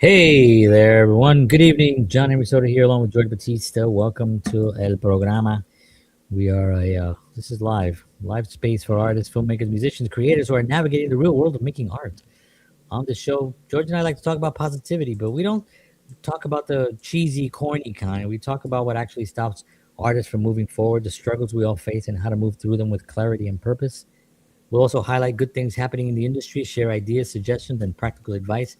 Hey there, everyone. Good evening. John Henry Soto here, along with George Batista. Welcome to El Programa. We are this is live space for artists, filmmakers, musicians, creators who are navigating the real world of making art. On the show, George and I like to talk about positivity, but we don't talk about the cheesy, corny kind. We talk about what actually stops artists from moving forward, the struggles we all face, and how to move through them with clarity and purpose. We'll also highlight good things happening in the industry, share ideas, suggestions, and practical advice.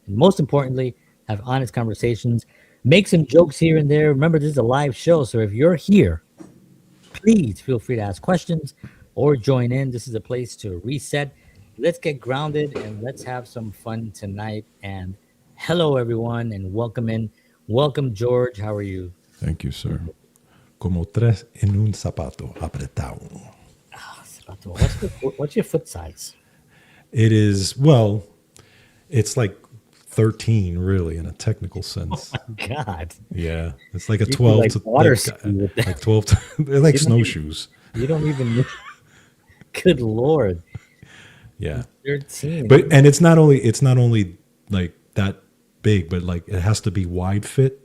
And most importantly, have honest conversations, make some jokes here and there. Remember, this is a live show, so if you're here, please feel free to ask questions or join in. This is a place to reset. Let's get grounded and let's have some fun tonight. And hello, everyone, and welcome in. Welcome, George. How are you? Thank you, sir. Como tres en un zapato apretado. What's your foot size? It is, well, it's like 13, really, in a technical sense. God, Yeah. It's like a you 12 like to, water ski with that. like 12 to, they're like You don't even, snowshoes. you don't even. Good Lord, Yeah. 13. And it's not only like that big, but like it has to be wide fit.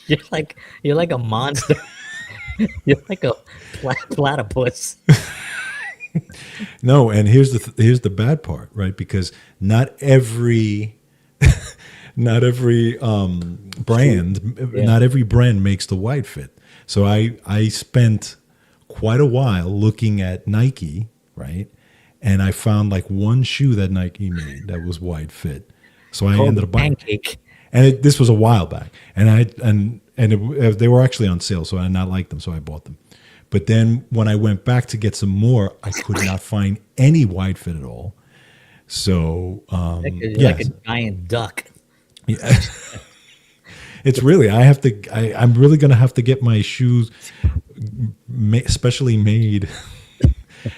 You're like a monster. You're like a platypus. No, and here's the bad part, right? Because not every brand Yeah. not every brand makes the wide fit. So I spent quite a while looking at Nike, right? And I found like one shoe that Nike made that was wide fit. So I Called ended the up buying, pancake. and this was a while back, and they were actually on sale, so I did not like them, so I bought them. But then when I went back to get some more, I could not find any wide fit at all. So Like a giant duck. yeah, it's really I'm really gonna have to get my shoes specially made.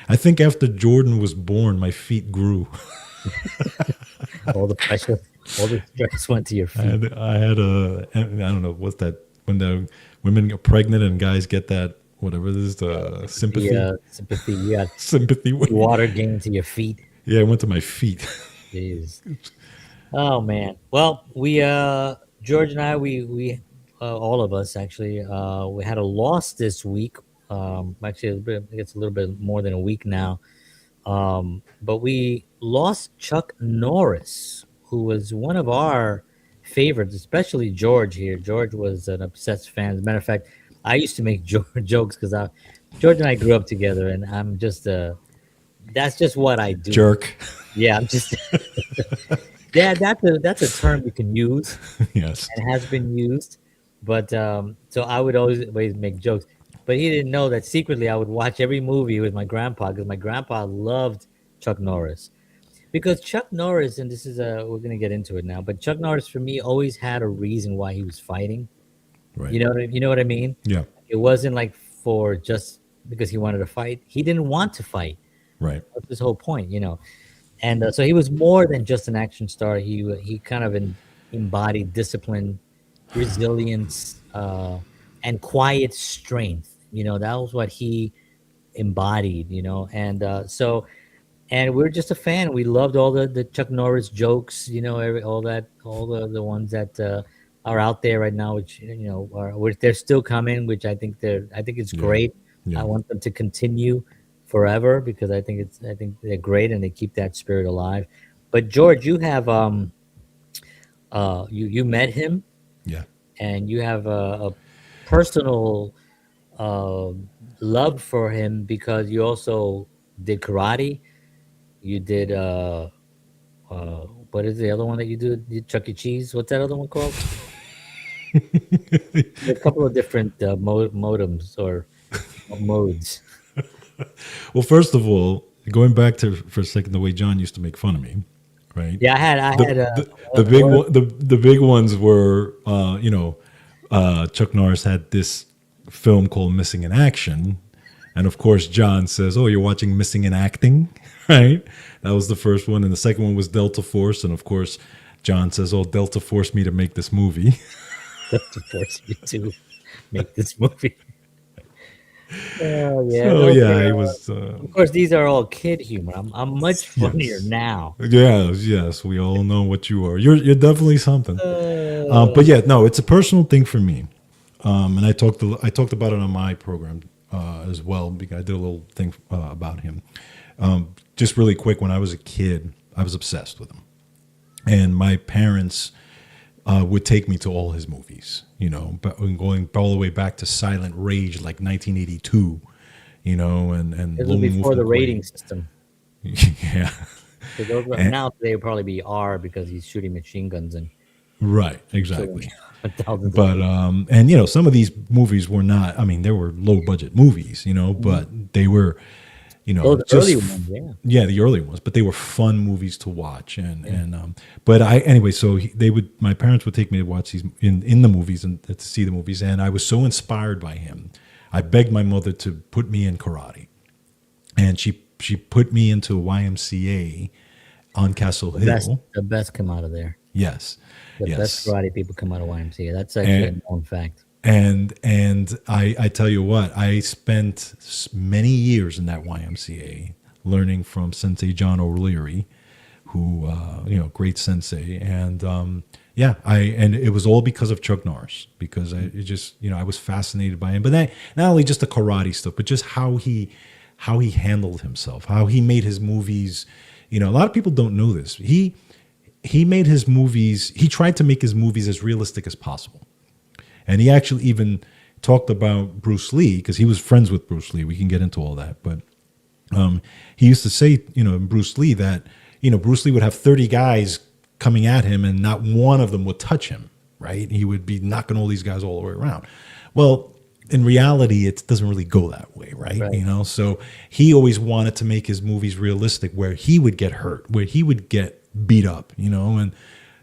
I think after Jordan was born, my feet grew. All the pressure, all the stress went to your I feet. had I had a I don't know what's that when the women get pregnant and guys get that whatever this is the sympathy Sympathy. You got sympathy. water getting to your feet. Yeah, it went to my feet. Jeez. Oh man. Well, George and I all of us actually we had a loss this week. Actually, it's a little bit more than a week now. But we lost Chuck Norris, who was one of our favorites, especially George here. George was an obsessed fan. As a matter of fact, I used to make jokes because George and I grew up together, and I'm just that's just what I do. Jerk. Yeah, I'm just yeah. That's a term you can use Yes. and has been used. But so I would always make jokes. But he didn't know that secretly I would watch every movie with my grandpa because my grandpa loved Chuck Norris. Because Chuck Norris, and this is we're gonna get into it now, but Chuck Norris for me always had a reason why he was fighting. Right. You know what I mean? Yeah. It wasn't like for just because he wanted to fight. He didn't want to fight. Right. That's his whole point, you know. And so he was more than just an action star. He kind of embodied discipline, resilience, and quiet strength. You know, that was what he embodied. You know, and and we're just a fan. We loved all the Chuck Norris jokes. You know, all the ones that are out there right now, which which they're still coming. Which I think it's Yeah. great. I Yeah. want them to continue forever because I think they're great and they keep that spirit alive. But George, you have you met him Yeah. and you have a personal uh, love for him because you also did karate. You did what is the other one that you do? You Chuck E. Cheese. What's that other one called? A couple of different modems or modes. Well, first of all, going back to for a second, the way John used to make fun of me, right? Yeah, I The had the big one. one, the big ones were, Chuck Norris had this film called Missing in Action, and of course, John says, "Oh, you're watching Missing in Acting," right? That was the first one, and the second one was Delta Force, and of course, John says, "Oh, Delta forced me to make this movie." To force me to make this movie. Oh yeah, So those yeah, are. he was. Of course, these are all kid humor. I'm much funnier Yes, now. yes, yes. We all know what you are. You're definitely something. Uh, But yeah, no, it's a personal thing for me. And I talked about it on my program as well because I did a little thing about him. Just really quick, when I was a kid, I was obsessed with him, and my parents would take me to all his movies. You know, but going all the way back to Silent Rage, like 1982. You know, and this was Lone Wolf before and the Cody. rating system. Yeah, So those and, now today would probably be R because he's shooting machine guns and right, killing exactly. thousands of But people. and you know, some of these movies were not. I mean, they were low budget movies. You know, Mhm. but they were, you know, Those just early ones, yeah, yeah, the early ones. But they were fun movies to watch. yeah. But I anyway. So they would. My parents would take me to watch these in the movies and to see the movies, and I was so inspired by him. I begged my mother to put me in karate, and she put me into YMCA on Castle Hill. The best come out of there. Yes, The best yes. karate people come out of YMCA. That's actually a And known fact. and I tell you what, I spent many years in that YMCA learning from Sensei John O'Leary, who you know, great sensei, and yeah, and it was all because of Chuck Norris, because it just, you know, I was fascinated by him, but not only just the karate stuff, but just how he handled himself, how he made his movies. You know, a lot of people don't know this. He made his movies. He tried to make his movies as realistic as possible. And he actually even talked about Bruce Lee because he was friends with Bruce Lee. We can get into all that, but he used to say, you know, in Bruce Lee that, you know, Bruce Lee would have 30 guys coming at him and not one of them would touch him, right? He would be knocking all these guys all the way around. Well, in reality, it doesn't really go that way, right? Right. You know, so he always wanted to make his movies realistic where he would get hurt, where he would get beat up, you know, and,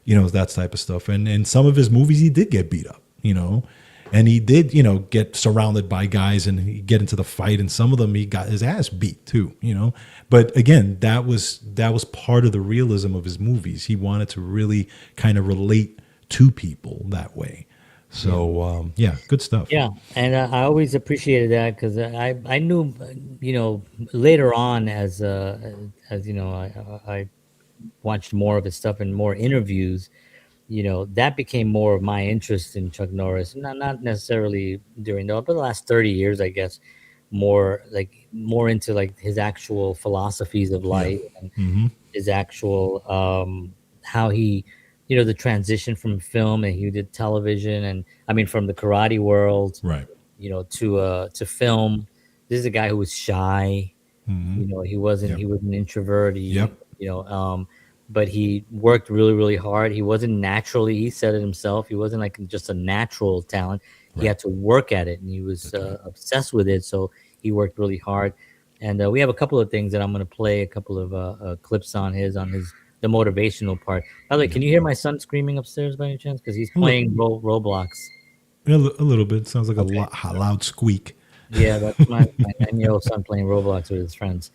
you know, that type of stuff. And in some of his movies, he did get beat up, you know, and he did, you know, get surrounded by guys and he get into the fight. And some of them he got his ass beat too, you know. But again, that was part of the realism of his movies. He wanted to really kind of relate to people that way. Yeah. So yeah, good stuff. Yeah, and I always appreciated that because I knew, you know, later on as you know, I watched more of his stuff and more interviews. You know, that became more of my interest in Chuck Norris. Not necessarily during but the last 30 years, I guess, more into like his actual philosophies of Yeah. life and Mm-hmm. his actual how he, you know, the transition from film and he did television and I mean from the karate world, Right. you know, to film. This is a guy who was shy. Mm-hmm. You know, Yep. he was an introvert. Yep. You know, but he worked really, really hard. He wasn't naturally, he said it himself, he wasn't like just a natural talent. He Right. had to work at it and he was That's right. obsessed with it. So he worked really hard. And we have a couple of things that I'm going to play a couple of clips on his, the motivational part. By the way, Yep. can you hear my son screaming upstairs by any chance? Because he's A little, playing Roblox. a little bit. Sounds like a Okay. loud squeak. Yeah, that's my 9-year-old son playing Roblox with his friends.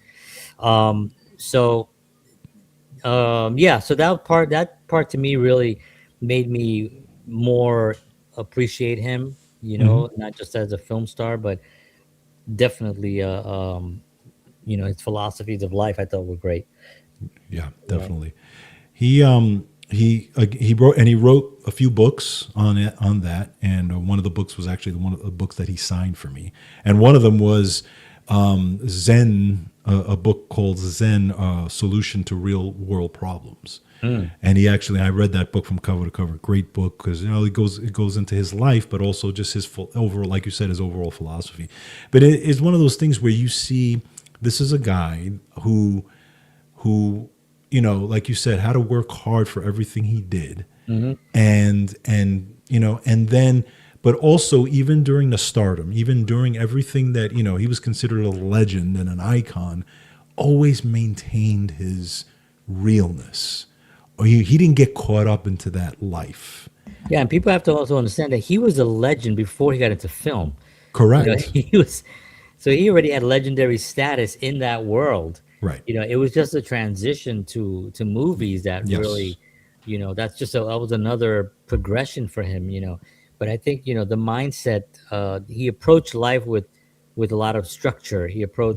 So yeah, so that part to me really made me more appreciate him, you Mm-hmm. know, not just as a film star, but definitely you know, his philosophies of life I thought were great. Yeah, You know. definitely. He wrote a few books on it on that, and one of the books was actually one of the books that he signed for me, and one of them was Zen, a book called Zen, Solution to Real World Problems. Mm. And I read that book from cover to cover. Great book because, you know, it goes into his life, but also just his full, overall, like you said, his overall philosophy. But it is one of those things where you see this is a guy who, you know, like you said, had to work hard for everything he did, Hmm. and you know, and then, but also even during the stardom, even during everything that, you know, he was considered a legend and an icon, always maintained his realness. Or he didn't get caught up into that life. Yeah, and people have to also understand that he was a legend before he got into film. You know, Correct. he was, so he already had legendary status in that world. Right. You know, it was just a transition to movies that Yes. really, you know, that was another progression for him. You know, but I think, you know, the mindset he approached life with a lot of structure. He was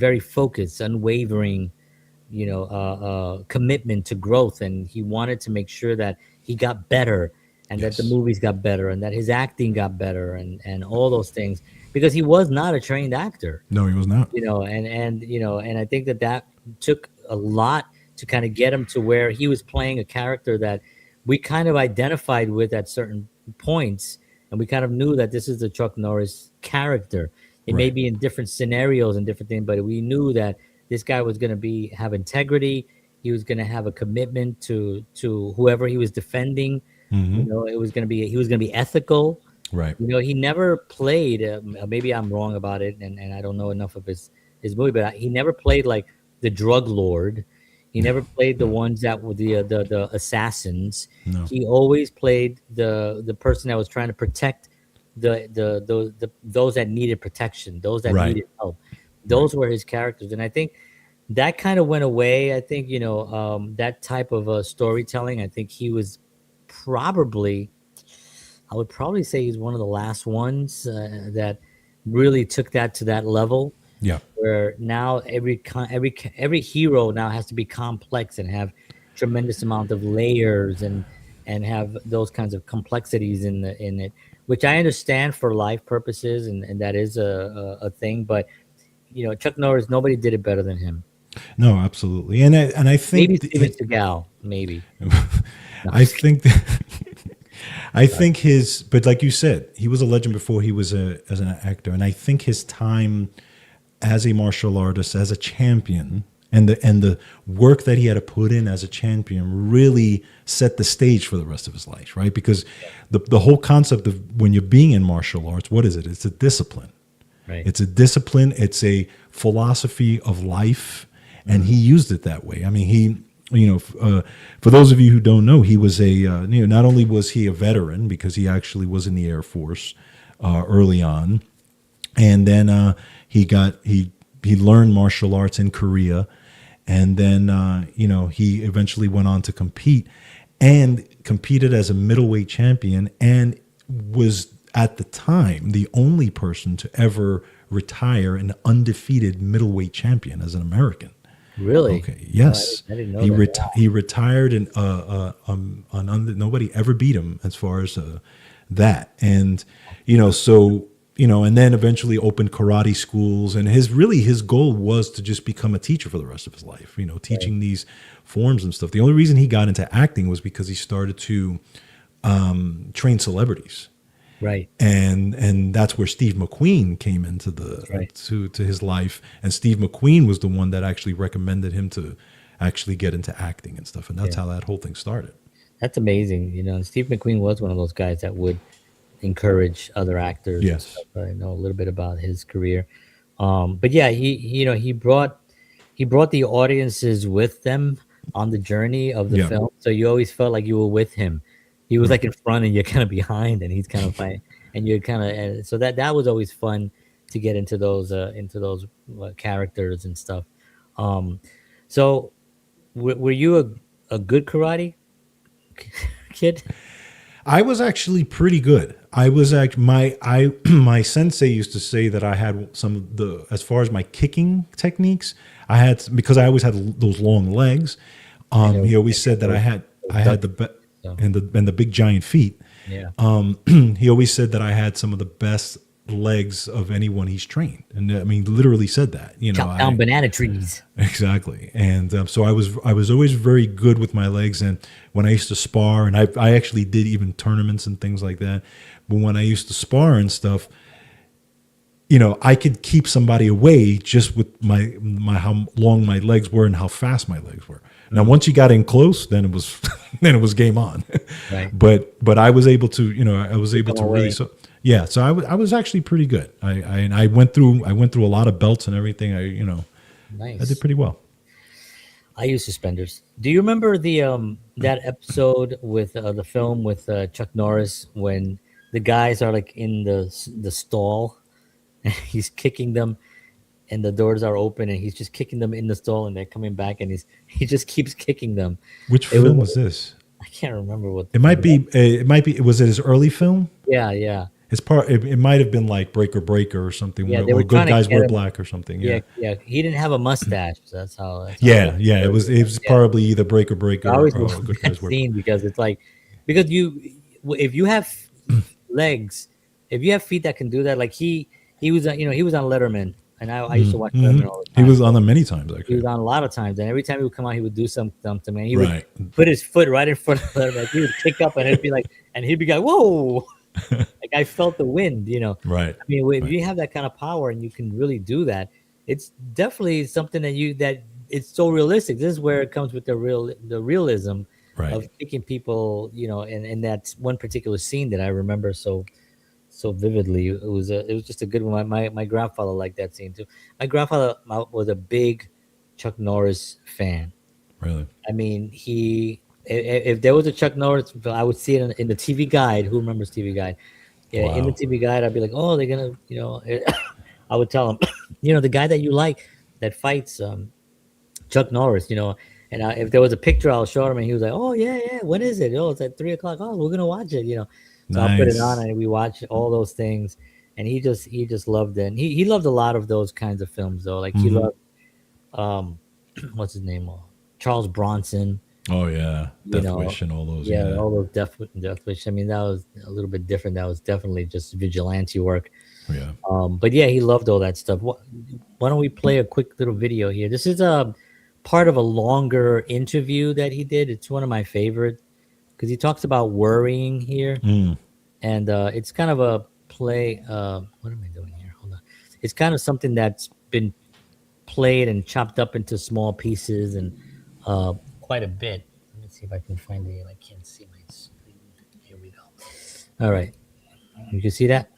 very focused, unwavering, commitment to growth, and he wanted to make sure that he got better, and that the Yes. movies got better, and that his acting got better, and all those things, because he was not a trained actor, No, he was not. and I think that that took a lot to kind of get him to where he was playing a character that we kind of identified with at certain points, and we kind of knew that this is the Chuck Norris character. It may Right. be in different scenarios and different things, but we knew that this guy was going to be have integrity. He was going to have a commitment to whoever he was defending. It was going to be he was going to be ethical. Right. He never played. Maybe I'm wrong about it, and I don't know enough of his movie, but he never played like the drug lord. He never played the No. ones that were the assassins. No. He always played the person that was trying to protect those that needed protection, those that Right. needed help. Right. Those were his characters, and I think that kind of went away. I think that type of storytelling. I think he was probably I would probably say he's one of the last ones that really took that to that level, Yeah. where now every hero now has to be complex and have tremendous amount of layers and have those kinds of complexities in it, which I understand for life purposes, and that is a thing. But Chuck Norris, nobody did it better than him. No, absolutely. And I Maybe think Steven Seagal, maybe. No, I'm I just kidding. think I think his, but like you said, he was a legend before he was as an actor, and I think his time as a martial artist, as a champion, and the work that he had to put in as a champion really set the stage for the rest of his life, right? Because the whole concept of when you're being in martial arts, what is it? It's a discipline. Right. It's a discipline. It's a philosophy of life, and he used it that way. I mean, for those of you who don't know, he was not only was he a veteran because he actually was in the Air Force early on, and then he learned martial arts in Korea, and then he eventually went on to compete and competed as a middleweight champion, and was at the time the only person to ever retire an undefeated middleweight champion as an American. Really? Okay. Oh, Yes, I didn't know that. Wow. he retired, and nobody ever beat him as far as that. And and then eventually opened karate schools. And his goal was to just become a teacher for the rest of his life. Right. Teaching these forms and stuff. The only reason he got into acting was because he started to train celebrities, Right. and that's where Steve McQueen came into That's right. to his life. And Steve McQueen was the one that actually recommended him to actually get into acting and stuff, and that's Yeah. how that whole thing started. That's amazing. And Steve McQueen was one of those guys that would encourage other actors and Yes. stuff. I know a little bit about his career. But yeah, he brought the audiences with them on the journey of the Yeah. film. So you always felt like you were with him. He was Right. like in front and you're kind of behind, and he's kind of like, and you're kind of, and so that was always fun to get into those characters and stuff. Um, so were you a good karate kid? I was actually pretty good. I was actually my sensei used to say that I had some of the, as far as my kicking techniques, I had, because I always had those long legs. I know He always said that those, I those had so and the big giant feet. yeah. He always said that I had some of the best legs of anyone he's trained, and I mean, literally said that. Chop down banana trees. Exactly. And so I was always very good with my legs. And when I used to spar, and I actually did even tournaments and things like that. But when I used to spar and stuff, I could keep somebody away just with my how long my legs were and how fast my legs were. Now, once you got in close, then it was then it was game on. Right. But I was able to, I was able them to really, away. so yeah. So I was actually pretty good. I went through a lot of belts and everything. I did Nice. pretty well. I use suspenders. Do you remember that episode with the film with Chuck Norris when the guys are like in the stall and he's kicking them and the doors are open and he's just kicking them in the stall and they're coming back and he just keeps kicking them. Which It was film was this? I can't remember what It might be. It might be. Was it his early film? yeah, yeah. It's part. It might have been like Breaker Breaker or something, Yeah, they or were Good trying to Guys get Wear him. Black or something. Yeah, Yeah, yeah. He didn't have a mustache. So that's how they yeah, yeah. It referred was to it him. was Yeah. probably either Breaker I Breaker always or love Good that Guys Wear Black. scene because it's like because if you have legs, if you have feet that can do that, like he was he was on Letterman, and I used to watch Letterman all the He time. was on So them many times he actually. was on a lot of times, and every time he would come out, he would do something, man. He would Right, put his foot right in front of Letterman, like he would kick up, and it'd be like, and he'd be like, "Whoa!" Like I felt the wind. right, I mean, if right, you have that kind of power and you can really do that, it's definitely something that it's so realistic. This is where it comes with the realism right. of picking people, and that one particular scene that I remember so vividly. It was just a good one. My grandfather liked that scene too. My grandfather was a big Chuck Norris fan. Really. I mean, if there was a Chuck Norris, I would see it in the TV guide. Who remembers TV guide? Yeah, in the Wow. TV guide, I'd be like, oh, they're gonna, I would tell him, the guy that you like that fights Chuck Norris, and if there was a picture, I'll show him, and he was like, oh yeah, yeah, when is it? Oh, it's at 3 o'clock. Oh, we're gonna watch it. So I'll put it on, Nice. and we watch all those things, and he just loved it. And he loved a lot of those kinds of films, though. Like he loved um, what's his name, Charles Bronson. Oh yeah, You Death know, Wish and all those. yeah, Yeah, all those death wish. I mean, that was a little bit different. That was definitely just vigilante work. yeah. But yeah, he loved all that stuff. Why don't we play a quick little video here? This is a part of a longer interview that he did. It's one of my favorite because he talks about worrying here, and it's kind of a play. What am I doing here? Hold on. It's kind of something that's been played and chopped up into small pieces and quite a bit. Let me see if I can find it. I can't see my screen. Here we go. All right, you can see that.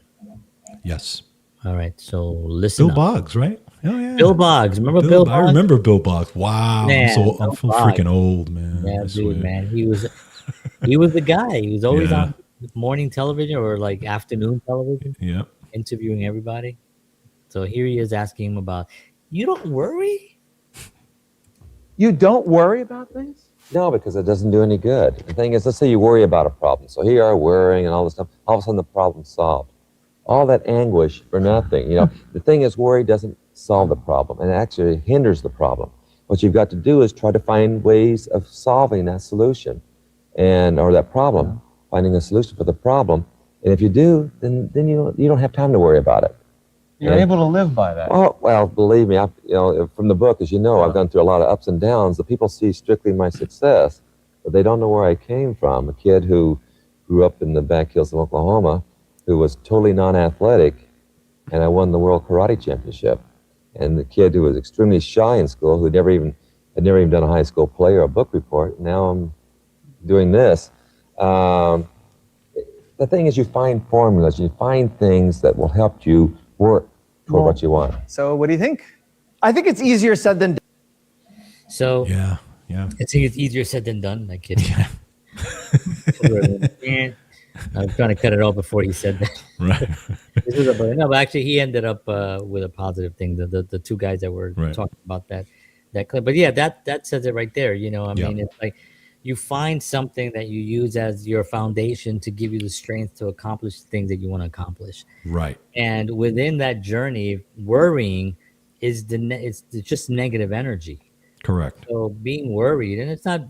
Yes. All right, so listen Bill up. Boggs, right? Oh Bill yeah. Boggs. Remember Bill I Boggs? remember Bill Boggs. Wow. Man, I'm Bill so Boggs. freaking old, man. Yeah, I dude, swear. man. He was the guy. He was always Yeah. on morning television or like afternoon television, Yeah. interviewing everybody. So here he is asking him about, you don't worry? You don't worry about things? No, because it doesn't do any good. The thing is, let's say you worry about a problem. So here you are worrying and all this stuff. All of a sudden, the problem's solved. All that anguish for nothing. The thing is, worry doesn't solve the problem and it actually hinders the problem. What you've got to do is try to find ways of solving that solution or that problem, finding a solution for the problem. And if you do, then you don't have time to worry about it. You're able to live by that. Oh, well, believe me, from the book, as you know, I've gone through a lot of ups and downs. The people see strictly my success, but they don't know where I came from. A kid who grew up in the back hills of Oklahoma, who was totally non-athletic, and I won the World Karate Championship. And the kid who was extremely shy in school, who had never even done a high school play or a book report. Now I'm doing this. The thing is, you find formulas, you find things that will help you work toward what you want. So, what do you think? I think it's easier said than done. So Yeah. Yeah. it's easier said than done. I kid. I was trying to cut it off before he said that. Right. No, but actually, he ended up with a positive thing. The two guys that were Right. talking about that clip, but yeah, that says it right there. I Yeah. mean, it's like you find something that you use as your foundation to give you the strength to accomplish the things that you want to accomplish. Right. And within that journey, worrying it's just negative energy. Correct. So being worried, and it's not.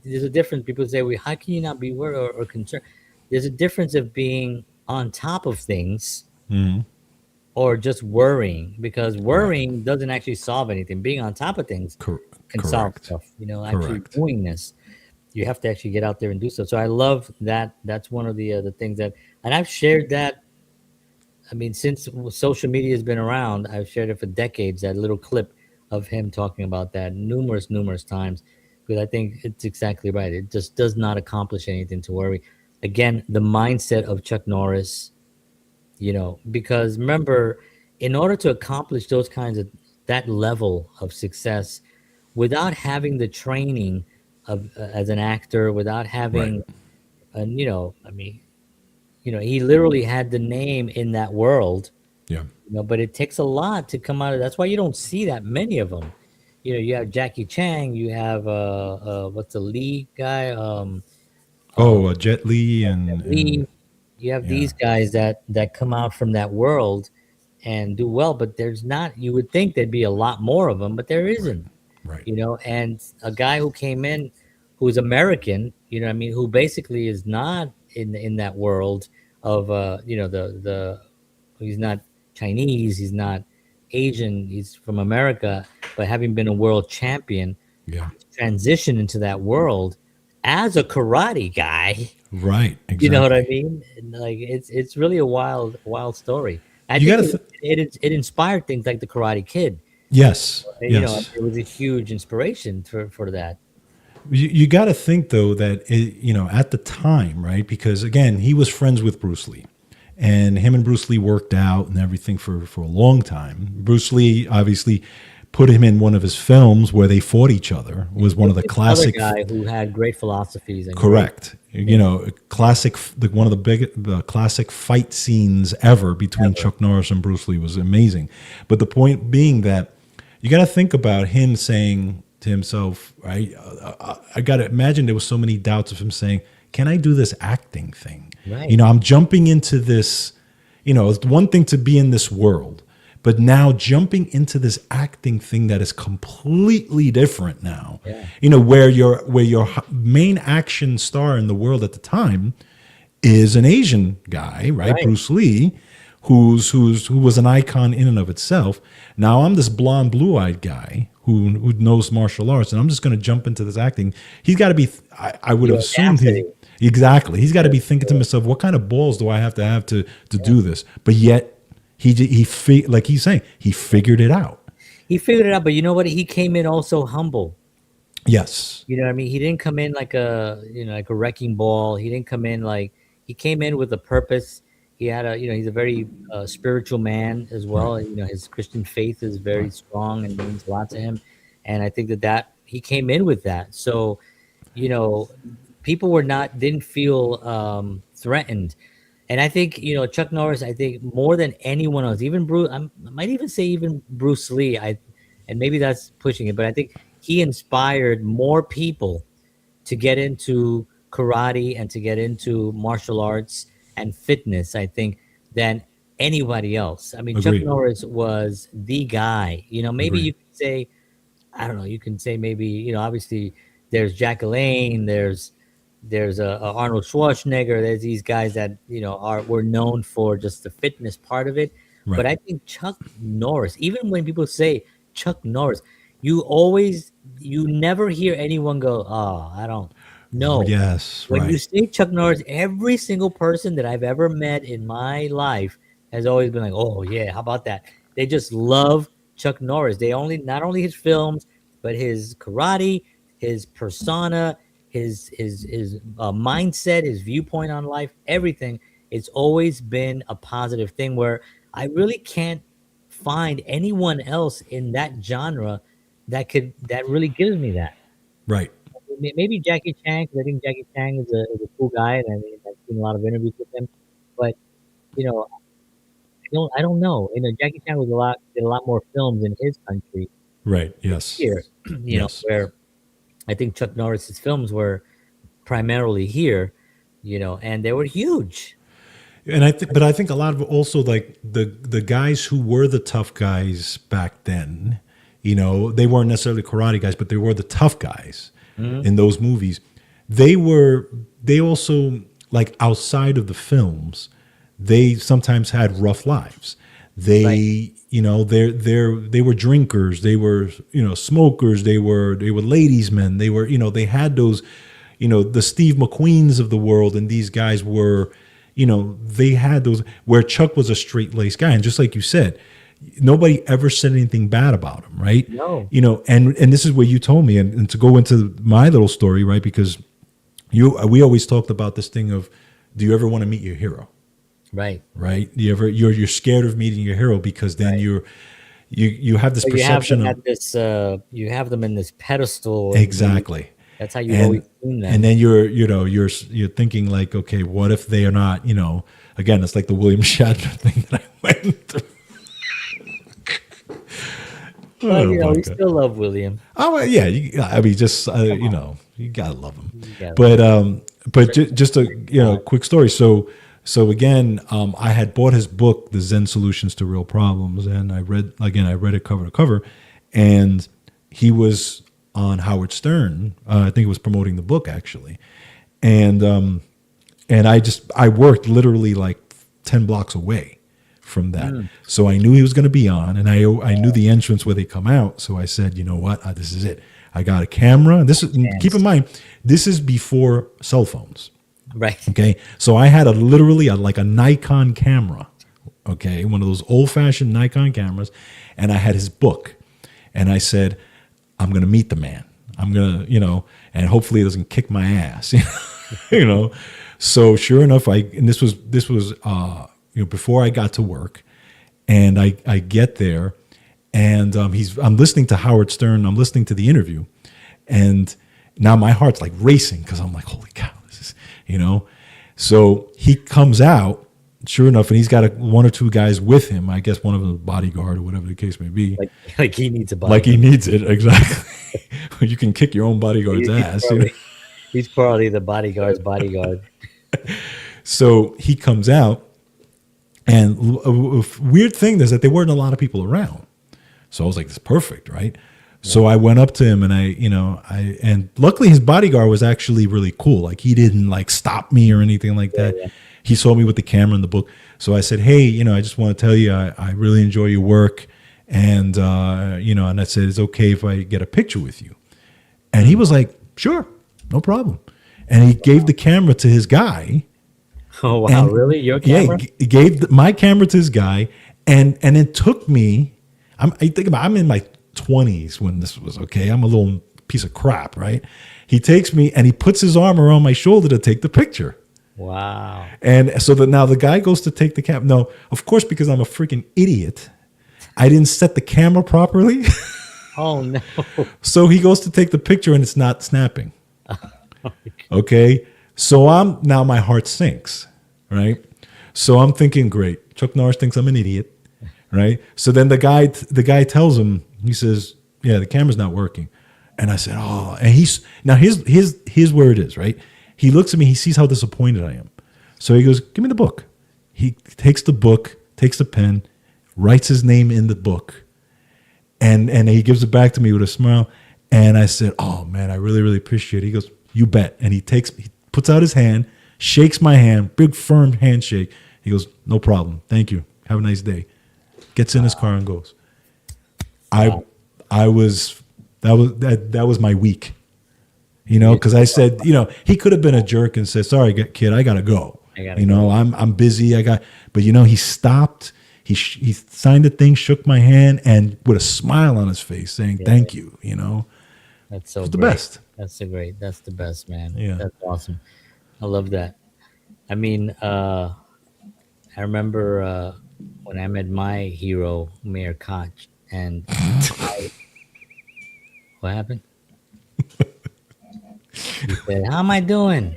There's a difference. People say, "Well, how can you not be worried or concerned?" There's a difference of being on top of things or just worrying, because worrying doesn't actually solve anything. Being on top of things Cor- can solve correct. stuff. Actually Correct. doing this, you have to actually get out there and do so. So I love that. That's one of the things that, and I've shared that. I mean, since social media has been around, I've shared it for decades. That little clip of him talking about that numerous times, because I think it's exactly right. It just does not accomplish anything to worry. Again, the mindset of Chuck Norris, because remember, in order to accomplish those kinds of that level of success, without having the training of as an actor, without Right. having, and I mean, he literally had the name in that world, Yeah. but it takes a lot to come out of. That's why you don't see that many of them. You have Jackie Chang, you have what's the Lee guy, Oh, Jet Li and Lee, You have Yeah. these guys that come out from that world and do well, but there's not. You would think there'd be a lot more of them, but there Right. isn't. Right. And a guy who came in who's American, what I mean, who basically is not in that world of the he's not Chinese, he's not Asian, he's from America, but having been a world champion, Yeah. transition into that world as a karate guy. Right. You know what I Exactly. mean? And, like, it's really a wild story. I You think got to. it inspired things like the Karate Kid. Yes. It Yes. was a huge inspiration for that. You got to think though that at the time, right? Because again, he was friends with Bruce Lee, and him and Bruce Lee worked out and everything for a long time. Bruce Lee obviously put him in one of his films where they fought each other. It was one of the This other classic. guy who had great philosophies and great Correct. Classic. One of the classic fight scenes ever between ever. Chuck Norris and Bruce Lee was amazing. But the point being that you got to think about him saying to himself, right? I got to imagine there was so many doubts of him saying, "Can I do this acting thing?" Right. I'm jumping into this. It's one thing to be in this world, but now jumping into this acting thing that is completely different now. Yeah. Where your main action star in the world at the time is an Asian guy, right? Right. Bruce Lee, who was an icon in and of itself. Now I'm this blonde, blue-eyed guy who knows martial arts, and I'm just going to jump into this acting. He's got to be. I would The have assumed he. audacity. Exactly. He's got to be thinking to himself, what kind of balls do I have to do this? But yet like he's saying, he figured it out. He figured it out, but you know what? He came in also humble. Yes. You know what I mean? He didn't come in like like a wrecking ball. He didn't come in like he came in with a purpose. He had he's a very spiritual man as Right. well. His Christian faith is very strong and means a lot to him. And I think that he came in with that. So, you know, people didn't feel threatened. And I think, Chuck Norris, I think more than anyone else, even I might even say even Bruce Lee, and maybe that's pushing it, but I think he inspired more people to get into karate and to get into martial arts and fitness, I think, than anybody else. I mean, Chuck Agreed. Norris was the guy. Maybe Agreed. you could say, I don't know, you can say maybe, obviously there's Jack LaLanne, there's a Arnold Schwarzenegger. There's these guys that were known for just the fitness part of it. But Right. I think Chuck Norris, even when people say Chuck Norris, you never hear anyone go, "Oh, I don't know." Yes. When you Right. say Chuck Norris, every single person that I've ever met in my life has always been like, "Oh yeah, how about that?" They just love Chuck Norris. They not only his films, but his karate, his persona, his mindset, his viewpoint on life, everything. It's always been a positive thing where I really can't find anyone else in that genre that really gives me that. Right. Maybe Jackie Chan, because I think Jackie Chan is a cool guy, and I've seen a lot of interviews with him. But I don't know. Jackie Chan did a lot more films in his country Right. than Yes. here. Yes. Where I think Chuck Norris's films were primarily here, and they were huge. And but I think a lot of also like the guys who were the tough guys back then, they weren't necessarily karate guys, but they were the tough guys Mhm. in those movies. They also like outside of the films, they sometimes had rough lives. Right. They were drinkers, they were, smokers, they were ladies men, they had those, the Steve McQueens of the world, and these guys were, they had those where Chuck was a straight laced guy. And just like you said, nobody ever said anything bad about him, right? No. And this is what you told me, and to go into my little story, right? Because we always talked about this thing of, do you ever want to meet your hero? Right. Right? You're scared of meeting your hero because then Right. you have this But you have perception them of at this. You have them in this pedestal. And exactly. that's how you've always seen them. And then you're thinking like, okay, what if they are not, again, it's like the William Shatner thing that I went through. But Oh, my we God. still love William. Oh well, yeah, I mean, just you gotta love him. Yeah. But just a quick story. So So again, I had bought his book, The Zen Solutions to Real Problems, and I read it cover to cover, and he was on Howard Stern. I think he was promoting the book actually, and I worked literally like 10 blocks away from that, so I knew he was going to be on, and I knew the entrance where they come out. So I said, you know what, this is it. I got a camera. Keep in mind, this is before cell phones. Right. Okay, so I had like a Nikon camera, okay, one of those old fashioned Nikon cameras, and I had his book, and I said, I'm gonna meet the man. I'm gonna, and hopefully he doesn't kick my ass, you know. So sure enough, this was before I got to work, and I get there, and I'm listening to Howard Stern. I'm listening to the interview, and now my heart's like racing because I'm like, holy cow. So he comes out, sure enough, and he's got one or two guys with him. I guess one of them is a bodyguard or whatever the case may be. Like he needs a bodyguard. Like he needs it, exactly. You can kick your own bodyguard's ass. He's probably the bodyguard's bodyguard. So he comes out, and a weird thing is that there weren't a lot of people around. So I was like, this is perfect, right? So I went up to him, and and luckily his bodyguard was actually really cool. Like he didn't like stop me or anything like that. Yeah. He saw me with the camera and the book. So I said, hey, I just want to tell you, I really enjoy your work. And, and I said, it's okay if I get a picture with you. And he was like, sure, no problem. And he gave the camera to his guy. Oh, wow. Really? Your camera? Yeah, he gave my camera to his guy. And it took me, I'm in my 20s when this was, okay. I'm a little piece of crap, right? He takes me and he puts his arm around my shoulder to take the picture. Wow. And so now the guy goes to take the camera. No, of course, because I'm a freaking idiot, I didn't set the camera properly. Oh, no. So he goes to take the picture and it's not snapping. Okay. So now my heart sinks, right? So I'm thinking, great. Chuck Norris thinks I'm an idiot, right? So then the guy tells him, he says, yeah, the camera's not working. And I said, oh, and here's where it is, right? He looks at me, he sees how disappointed I am. So he goes, give me the book. He takes the book, takes the pen, writes his name in the book, and he gives it back to me with a smile. And I said, oh man, I really, really appreciate it. He goes, you bet. And he puts out his hand, shakes my hand, big firm handshake. He goes, no problem. Thank you. Have a nice day. Gets in his car and goes. That was my week, because I said, he could have been a jerk and said, sorry, kid, I gotta go. I'm busy. But he stopped. He signed the thing, shook my hand, and with a smile on his face, saying, "Thank you." That's so the great. best. That's that's the best, man. Yeah, that's awesome. I love that. I mean, I remember when I met my hero, Mayor Koch, and what happened? He said, "How am I doing?"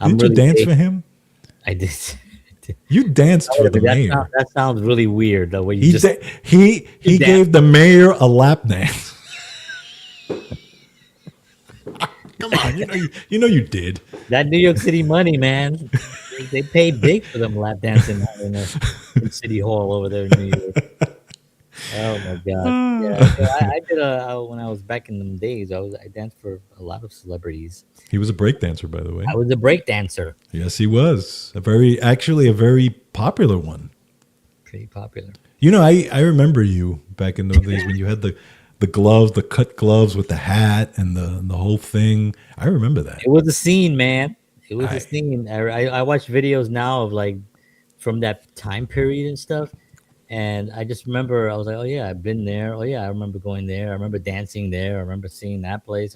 Didn't you dance for him? I did. You danced for the mayor. That sounds really weird. The way he gave the mayor a lap dance. Come on, you did. That New York City money, man. They pay big for them lap dancing in City Hall over there in New York. Oh my God! Yeah, I did when I was back in them days. I danced for a lot of celebrities. He was a break dancer, by the way. I was a break dancer. Yes, he was a very popular one. Pretty popular. I remember you back in those days when you had the gloves, the cut gloves with the hat and the whole thing. I remember that. It was a scene, man. It was a scene. I watch videos now of like from that time period and stuff. And I just remember I was like, oh, yeah, I've been there. Oh, yeah, I remember going there. I remember dancing there. I remember seeing that place.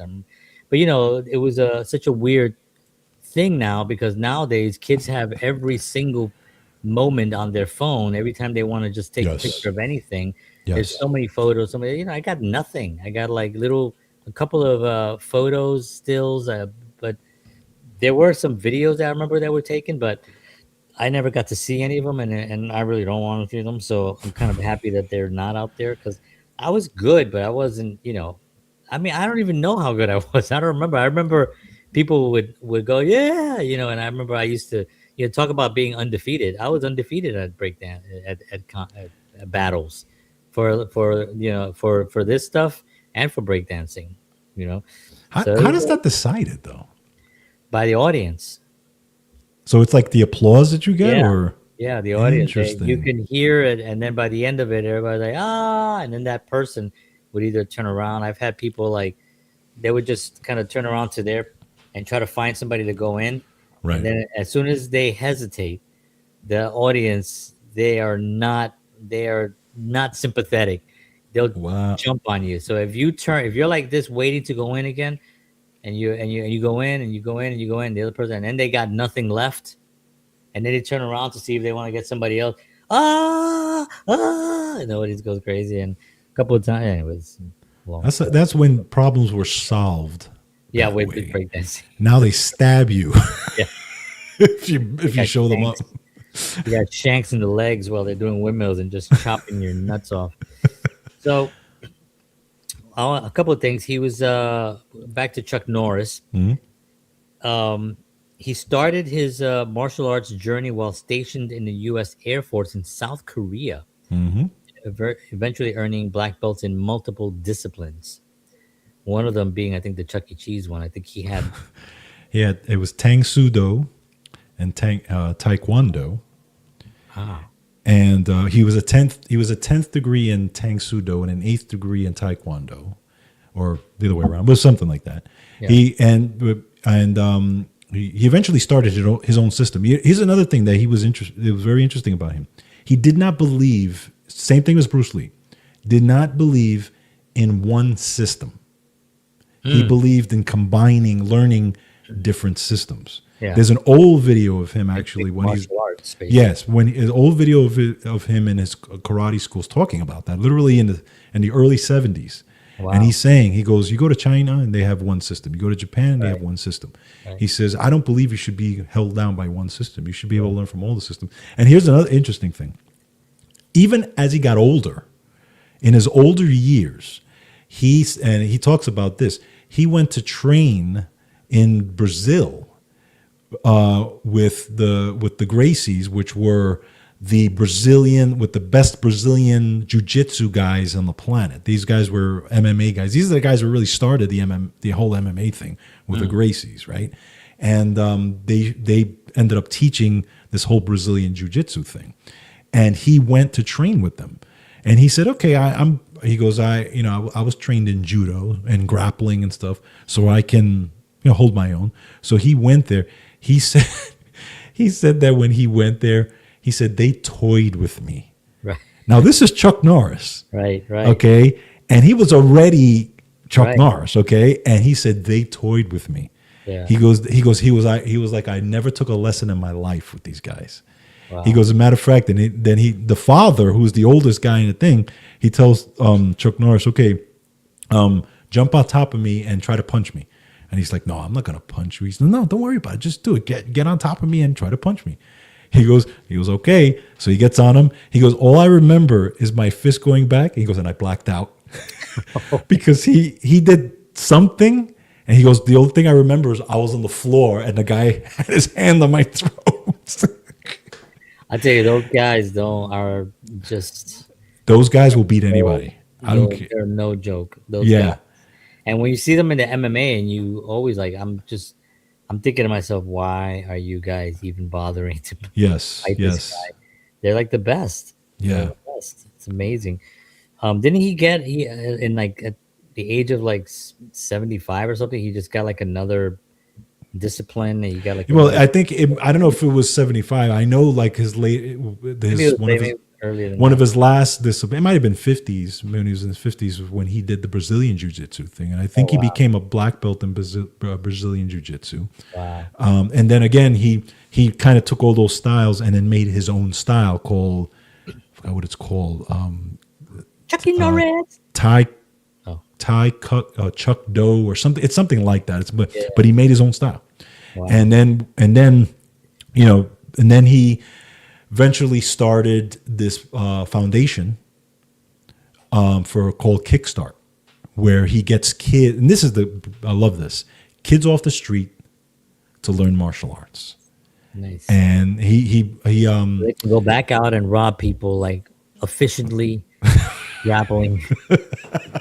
But, it was such a weird thing now because nowadays kids have every single moment on their phone. Every time they want to just take a picture of anything, there's so many photos. I got nothing. I got like a couple of photos, stills. But there were some videos that I remember that were taken, but I never got to see any of them, and I really don't want to see them. So I'm kind of happy that they're not out there because I was good, but I wasn't. I don't even know how good I was. I don't remember. I remember people would go, yeah, and I remember I used to You talk about being undefeated. I was undefeated at breakdown at battles, for for this stuff and for breakdancing. You know, so How does that decided though? by the audience. So it's like the applause that you get, Yeah, or yeah, the audience. You interesting. can hear it, and then by the end of it, everybody's like, ah, and then that person would either turn around. I've had people like they would just kind of turn around to there and try to find somebody to go in, and Right. then as soon as they hesitate, the audience they are not sympathetic. They'll Wow. jump on you. So if you're like this waiting to go in again, and you go in and you go in and you go in, the other person, and then they got nothing left, and then they turn around to see if they want to get somebody else. And nobody goes crazy. And a couple of times, anyways, long story. That's when problems were solved Yeah, that with the way. breakdancing. Now they stab you Yeah, if you got show them up. shanks. You got shanks in the legs while they're doing windmills and just chopping your nuts off. So a couple of things. He was back to Chuck Norris. Um, he started his martial arts journey while stationed in the U.S. Air Force in South Korea, eventually earning black belts in multiple disciplines. One of them being, I think, the Chuck E. Cheese one. I think he had. Yeah, it was Tang Sudo and Taekwondo, Ah, and he was a tenth degree in Tang Sudo and an eighth degree in Taekwondo, or the other way around, but something like that. Yeah. He eventually started his own system. Here's another thing that he was It was very interesting about him. He did not believe. Same thing as Bruce Lee. Did not believe in one system. He believed in combining, learning different systems. Yeah. There's an old video of him actually when he's martial arts. Basically. yes, when an old video of him in his karate schools talking about that, literally in the early 70s. Wow. And he's saying, he goes, you go to China and they have one system. You go to Japan and they have Right. one system. Right. He says, I don't believe you should be held down by one system. You should be able to learn from all the systems. And here's another interesting thing. Even as he got older, in his older years, he talks about this. He went to train in Brazil with the Gracies, which were the best Brazilian jiu-jitsu guys on the planet. These guys were MMA guys. These are the guys who really started the whole MMA thing with the Gracies, right? And they ended up teaching this whole Brazilian jiu-jitsu thing. And he went to train with them. And he said, okay, he goes, I was trained in judo and grappling and stuff, so I can, hold my own. So he went there. He said that when he went there, he said they toyed with me. Right. Now this is Chuck Norris. Right. Right. Okay. And he was already Chuck Right. Norris. Okay. And he said they toyed with me. Yeah. He was like, I never took a lesson in my life with these guys. Wow. He goes, as a matter of fact, and the father, who's the oldest guy in the thing, he tells Chuck Norris, okay, jump on top of me and try to punch me. And he's like, no, I'm not going to punch you. He's like, no, don't worry about it. Just do it. Get on top of me and try to punch me. He goes, okay. So he gets on him. He goes, all I remember is my fist going back. He goes, and I blacked out because he did something. And he goes, the only thing I remember is I was on the floor and the guy had his hand on my throat. I tell you, those guys are just. Those guys will beat anybody. I don't care. They're no joke. Those Yeah. guys. And when you see them in the MMA, and you always like, I'm thinking to myself, why are you guys even bothering to Yes. fight Yes. this guy? They're like the best. They're Yeah. the best. It's amazing. Didn't he get in like at the age of like 75 or something? He just got like another discipline. And he got like Well, I think I don't know if it was 75. I know like maybe it was earlier than one that. of his last discipline. It might have been 50s when he was in his 50s when he did the Brazilian jiu-jitsu thing, and I think he became a black belt in Brazilian jiu-jitsu. Wow. And then again, he kind of took all those styles and then made his own style called I forgot what it's called. Chuck Norris. Thai Oh. Chuck Doe or something. It's something like that. But he made his own style. Wow. And then he eventually started this foundation called Kickstart, where he gets kids, and I love this, kids off the street to learn martial arts. Nice. and They can go back out and rob people like efficiently grappling. We're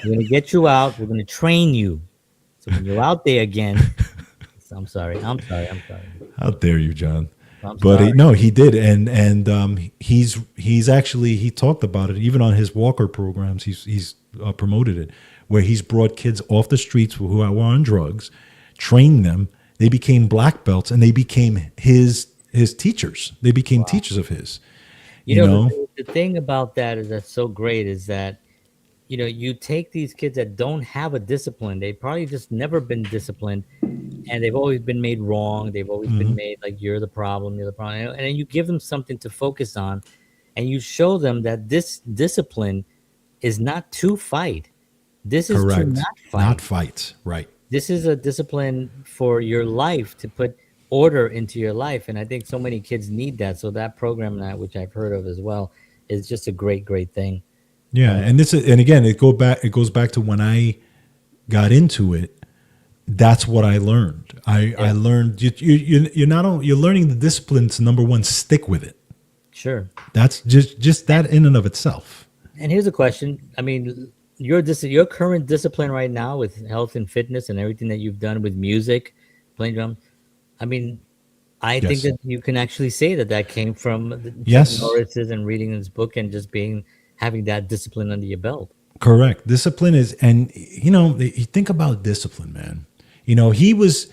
gonna get you out. We're gonna train you. So when you're out there again, I'm sorry. I'm sorry. I'm sorry. how dare you, John? I'm But sorry. no, he did, and he's actually he talked about it even on his Walker programs. He's promoted it where he's brought kids off the streets who are on drugs, trained them. They became black belts, and they became his teachers. They became teachers of his. You You know, know, the thing about that is that's so great is that you take these kids that don't have a discipline. They probably just never been disciplined, and they've always been made wrong. They've always been made like you're the problem. You're the problem, and then you give them something to focus on, and you show them that this discipline is not to fight. This is to correct. not Not fight. fight, right? This is a discipline for your life to put order into your life, and I think so many kids need that. So that program that which I've heard of as well is just a great thing. Yeah, and this is, and again, it goes back to when I got into it. That's what I learned. I Yeah, learned you're not only you're learning the discipline to number one, stick with it. sure. That's just that in and of itself. And here's a question. I mean, your current discipline right now with health and fitness and everything that you've done with music, playing drums. I mean, I think Yes. that you can actually say that that came from Chuck Yes. Norris's and reading his book and just being having that discipline under your belt. Correct. Discipline is, and you think about discipline, man. He was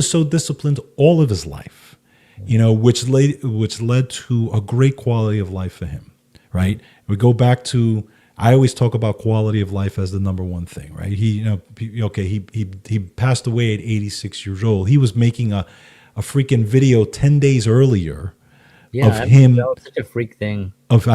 so disciplined all of his life, which led to a great quality of life for him. Right. We go back to, I always talk about quality of life as the number one thing. Right. He passed away at 86 years old. He was making a freaking video 10 days earlier Yeah, of that him was such a freak thing. of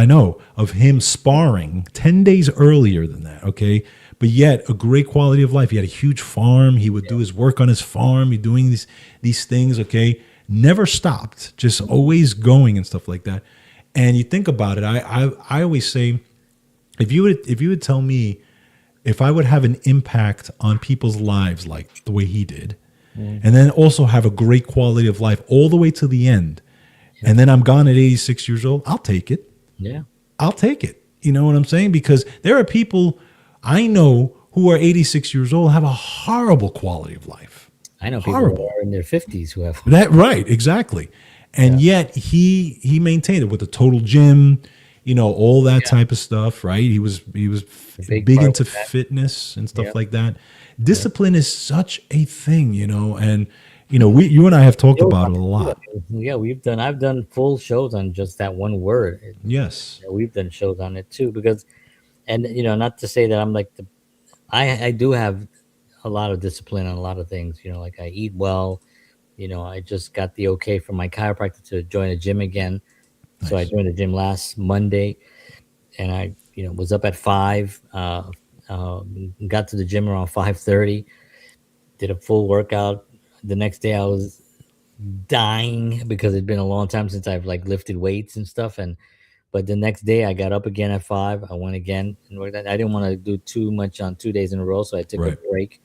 him sparring 10 days earlier than that, okay? But yet a great quality of life. He had a huge farm. He would do his work on his farm. He doing these things, okay? Never stopped, just always going and stuff like that. And you think about it, I always say, if you would tell me if I would have an impact on people's lives like the way he did, and then also have a great quality of life all the way to the end, and then I'm gone at 86 years old, I'll take it. Yeah. I'll take it. You know what I'm saying? Because there are people I know who are 86 years old have a horrible quality of life. I know people who Horrible. are in their 50s who have. That right, exactly. And yet he maintained it with the total gym, all that type of stuff, right? He was big big part into was that. fitness and stuff Yeah. like that. Discipline is such a thing, and you and I have talked about it a lot. Yeah, I've done full shows on just that one word. Yes. We've done shows on it too because, and not to say that I'm like I do have a lot of discipline on a lot of things. Like I eat well. I just got the okay from my chiropractor to join a gym again. So I Nice. joined the gym last Monday, and I was up at 5. Got to the gym around 5:30. Did a full workout. The next day I was dying because it'd been a long time since I've like lifted weights and stuff. And but the next day I got up again at 5. I went again and worked out. I didn't want to do too much on 2 days in a row, so I took a Right. break.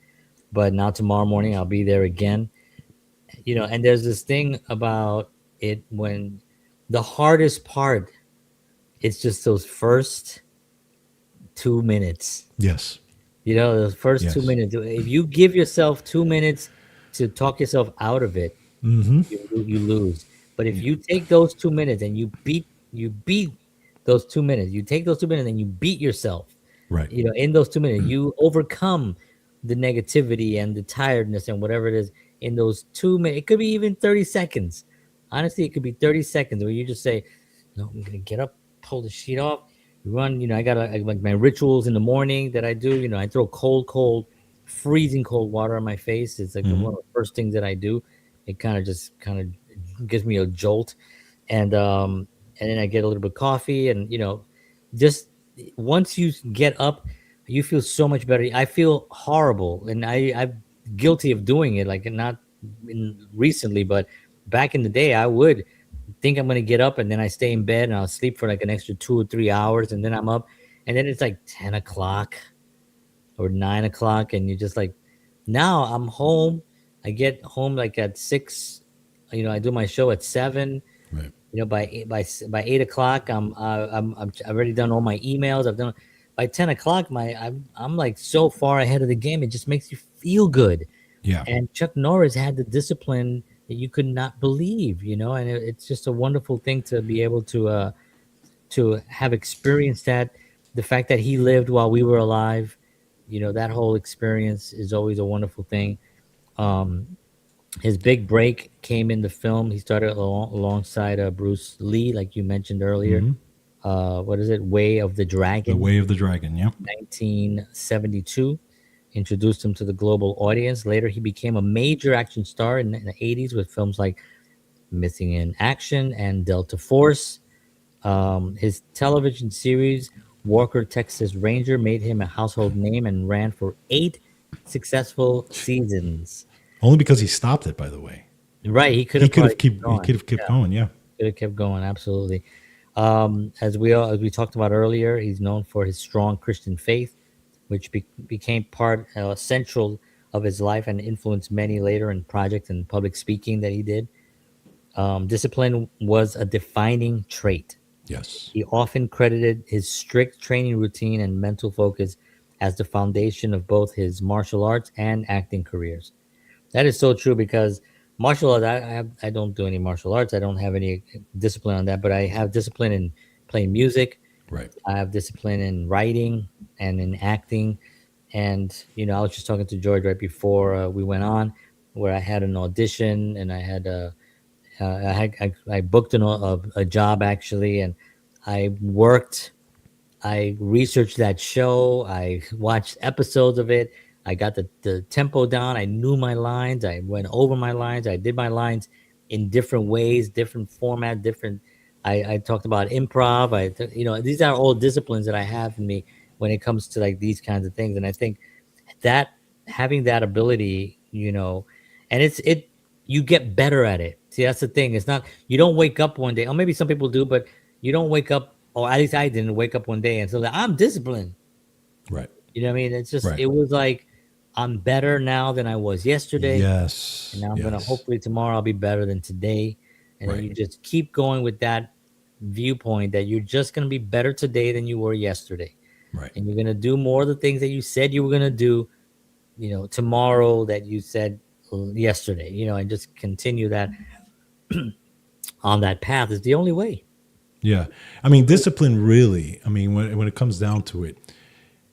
But now tomorrow morning I'll be there again. And there's this thing about it when the hardest part, it's just those first 2 minutes. Yes. The first two Yes. minutes. If you give yourself 2 minutes to talk yourself out of it, you lose. But if you take those 2 minutes and you beat those 2 minutes, you take those 2 minutes and you beat yourself. Right. In those 2 minutes, you overcome the negativity and the tiredness and whatever it is in those 2 minutes. It could be even 30 seconds. Honestly, it could be 30 seconds where you just say, no, I'm gonna get up, pull the sheet off, run. I got like my rituals in the morning that I do. I throw cold, freezing cold water on my face. It's like one of the first things that I do. It kind of gives me a jolt, and then I get a little bit of coffee, and just once you get up, you feel so much better. I feel horrible, and I'm guilty of doing it. Like not recently, but back in the day, I would think I'm gonna get up, and then I stay in bed and I'll sleep for like an extra 2 or 3 hours, and then I'm up, and then it's like 10 o'clock or 9 o'clock, and you're just like, now I'm home. I get home like at 6, I do my show at 7. Right. By 8 o'clock, I've already done all my emails. I've done by 10 o'clock. I'm like so far ahead of the game. It just makes you feel good. Yeah. And Chuck Norris had the discipline that you could not believe, and it's just a wonderful thing to be able to have experienced that. The fact that he lived while we were alive, that whole experience is always a wonderful thing. His big break came in the film. He started alongside Bruce Lee, like you mentioned earlier. What is it? Way of the The Dragon, Way of the Dragon. Yeah. 1972. Introduced him to the global audience. Later, he became a major action star in the 80s with films like Missing in Action and Delta Force. His television series, Walker, Texas Ranger, made him a household name and ran for 8 successful seasons. Only because he stopped it, by the way. Right, he could He have could probably have kept keep he going. could have kept Yeah, going. Yeah. could have kept going. Absolutely. As we talked about earlier, he's known for his strong Christian faith, which became part central of his life and influenced many later in projects and public speaking that he did. Discipline was a defining trait. Yes. He often credited his strict training routine and mental focus as the foundation of both his martial arts and acting careers. That is so true because martial arts, I don't do any martial arts. I don't have any discipline on that, but I have discipline in playing music. Right. I have discipline in writing and in acting. And, I was just talking to George right before we went on, where I had an audition and I booked a job actually, and I worked. I researched that show. I watched episodes of it. I got the tempo down. I knew my lines. I went over my lines. I did my lines in different ways, different format, different. I talked about improv. These are all disciplines that I have in me when it comes to like these kinds of things. And I think that having that ability, and you get better at it. See, that's the thing. It's not you don't wake up one day, or maybe some people do, but you don't wake up, or at least I didn't wake up one day and say, like, I'm disciplined. Right. You know what I mean? It's just Right. it was like I'm better now than I was yesterday, and Yes. now I'm gonna Yes. hopefully tomorrow I'll be better than today. And then Right. you just keep going with that viewpoint that you're just gonna be better today than you were yesterday, Right. and you're gonna do more of the things that you said you were gonna do, tomorrow that you said yesterday, and just continue that on that path is the only way. Yeah. I mean, discipline really, I mean, when it comes down to it,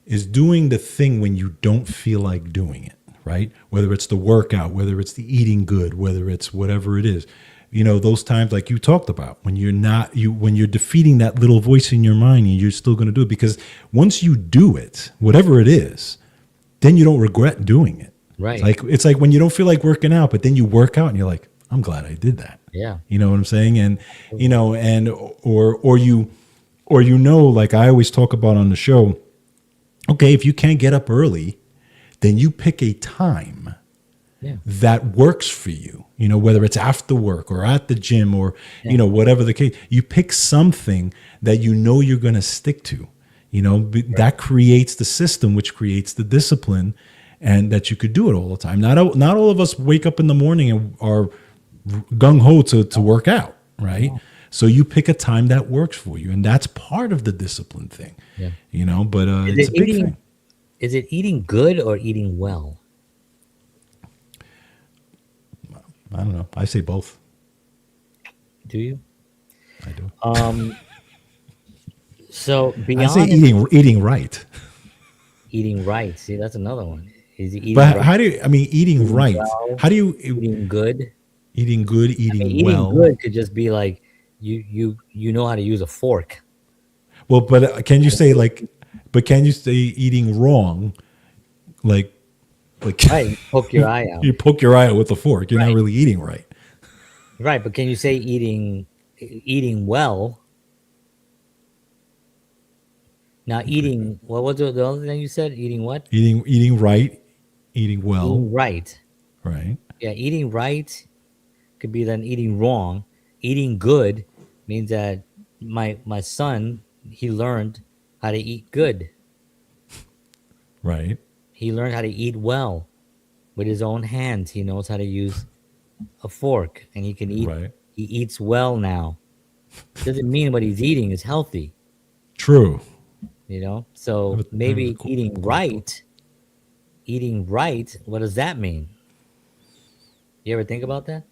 is doing the thing when you don't feel like doing it, right? Whether it's the workout, whether it's the eating good, whether it's whatever it is. Those times like you talked about when when you're defeating that little voice in your mind and you're still going to do it because once you do it, whatever it is, then you don't regret doing it. Right. It's like when you don't feel like working out, but then you work out and you're like, I'm glad I did that. Yeah. You know what I'm saying? And like I always talk about on the show, okay, if you can't get up early, then you pick a time Yeah. that works for you, whether it's after work or at the gym or, whatever the case, you pick something that you're going to stick to, that creates the system, which creates the discipline and that you could do it all the time. Not all of us wake up in the morning and are gung ho to work out. Right. So you pick a time that works for you. And that's part of the discipline thing, Yeah. but Is it's it a big eating? thing. Is it eating good or eating well? I don't know. I say both. Do you? I do. So I say beyond eating right. eating right, see, that's another one. Is it eating But right, how do you, I mean, eating eating right? well, How do you, eating good? eating good, I mean, eating eating well? good could just be like you know how to use a fork. Well, but can you say eating wrong? Like, like Right. Poke your eye out. you poke your eye out with a fork. You're not Right. really eating right. Right. But can you say eating well? Now eating what was the other thing you said? Eating what? Eating right, eating well, Eating right. right? Yeah, eating right could be then eating wrong. Eating good means that my son, he learned how to eat good. Right. He learned how to eat well with his own hands. He knows how to use a fork and he can eat. Right. He eats well now. Doesn't mean what he's eating is healthy. True. So I have a maybe quick thought. eating right, what does that mean? You ever think about that?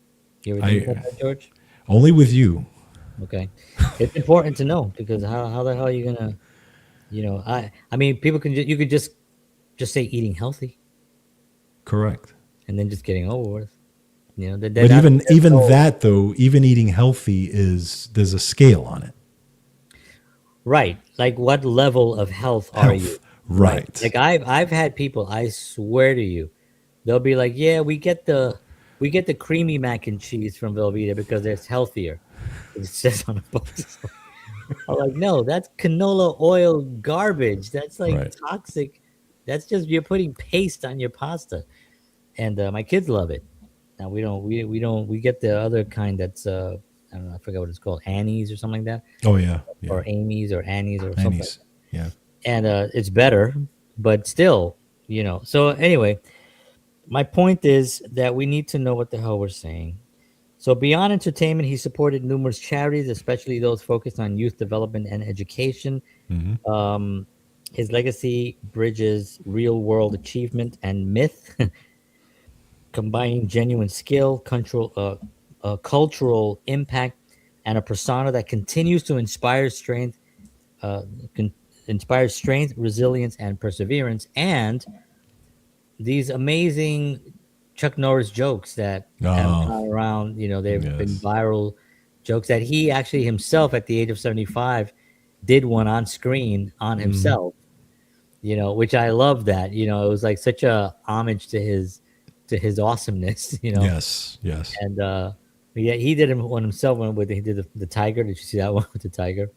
You ever think I about that, George? only with you. Okay. It's important to know because how the hell are you gonna, I mean, people can you could just say eating healthy Correct. and then just getting over with. But That's there's even no that though, even eating healthy is there's a scale on it. right. Like what level of health are you? Health. Right. Right. Like I've had people, I swear to you, they'll be like, "Yeah, we get the creamy mac and cheese from Velveeta because it's healthier." It says on the box. I'm like, no, that's canola oil garbage. That's like Right. toxic. That's just you're putting paste on your pasta, and my kids love it. Now we get the other kind that's I don't know, I forget what it's called, Annie's or something like that, Oh yeah. Yeah. or Amy's or Annie's or something, like Annie's. Yeah. that. And it's better, but still, So anyway, my point is that we need to know what the hell we're saying. So beyond entertainment, he supported numerous charities, especially those focused on youth development and education. Hmm. Um, his legacy bridges real world achievement and myth, combining genuine skill, cultural impact, and a persona that continues to uh, con- inspires strength, resilience, and perseverance. And these amazing Chuck Norris jokes that have Oh gone around, they've been yes. viral jokes that he actually himself at the age of 75 did one on screen on Hmm. himself, which I love that, it was like such a homage to his awesomeness, Yes. Yes. and yeah, he did him one himself when with he did the tiger. Did you see that one with the tiger?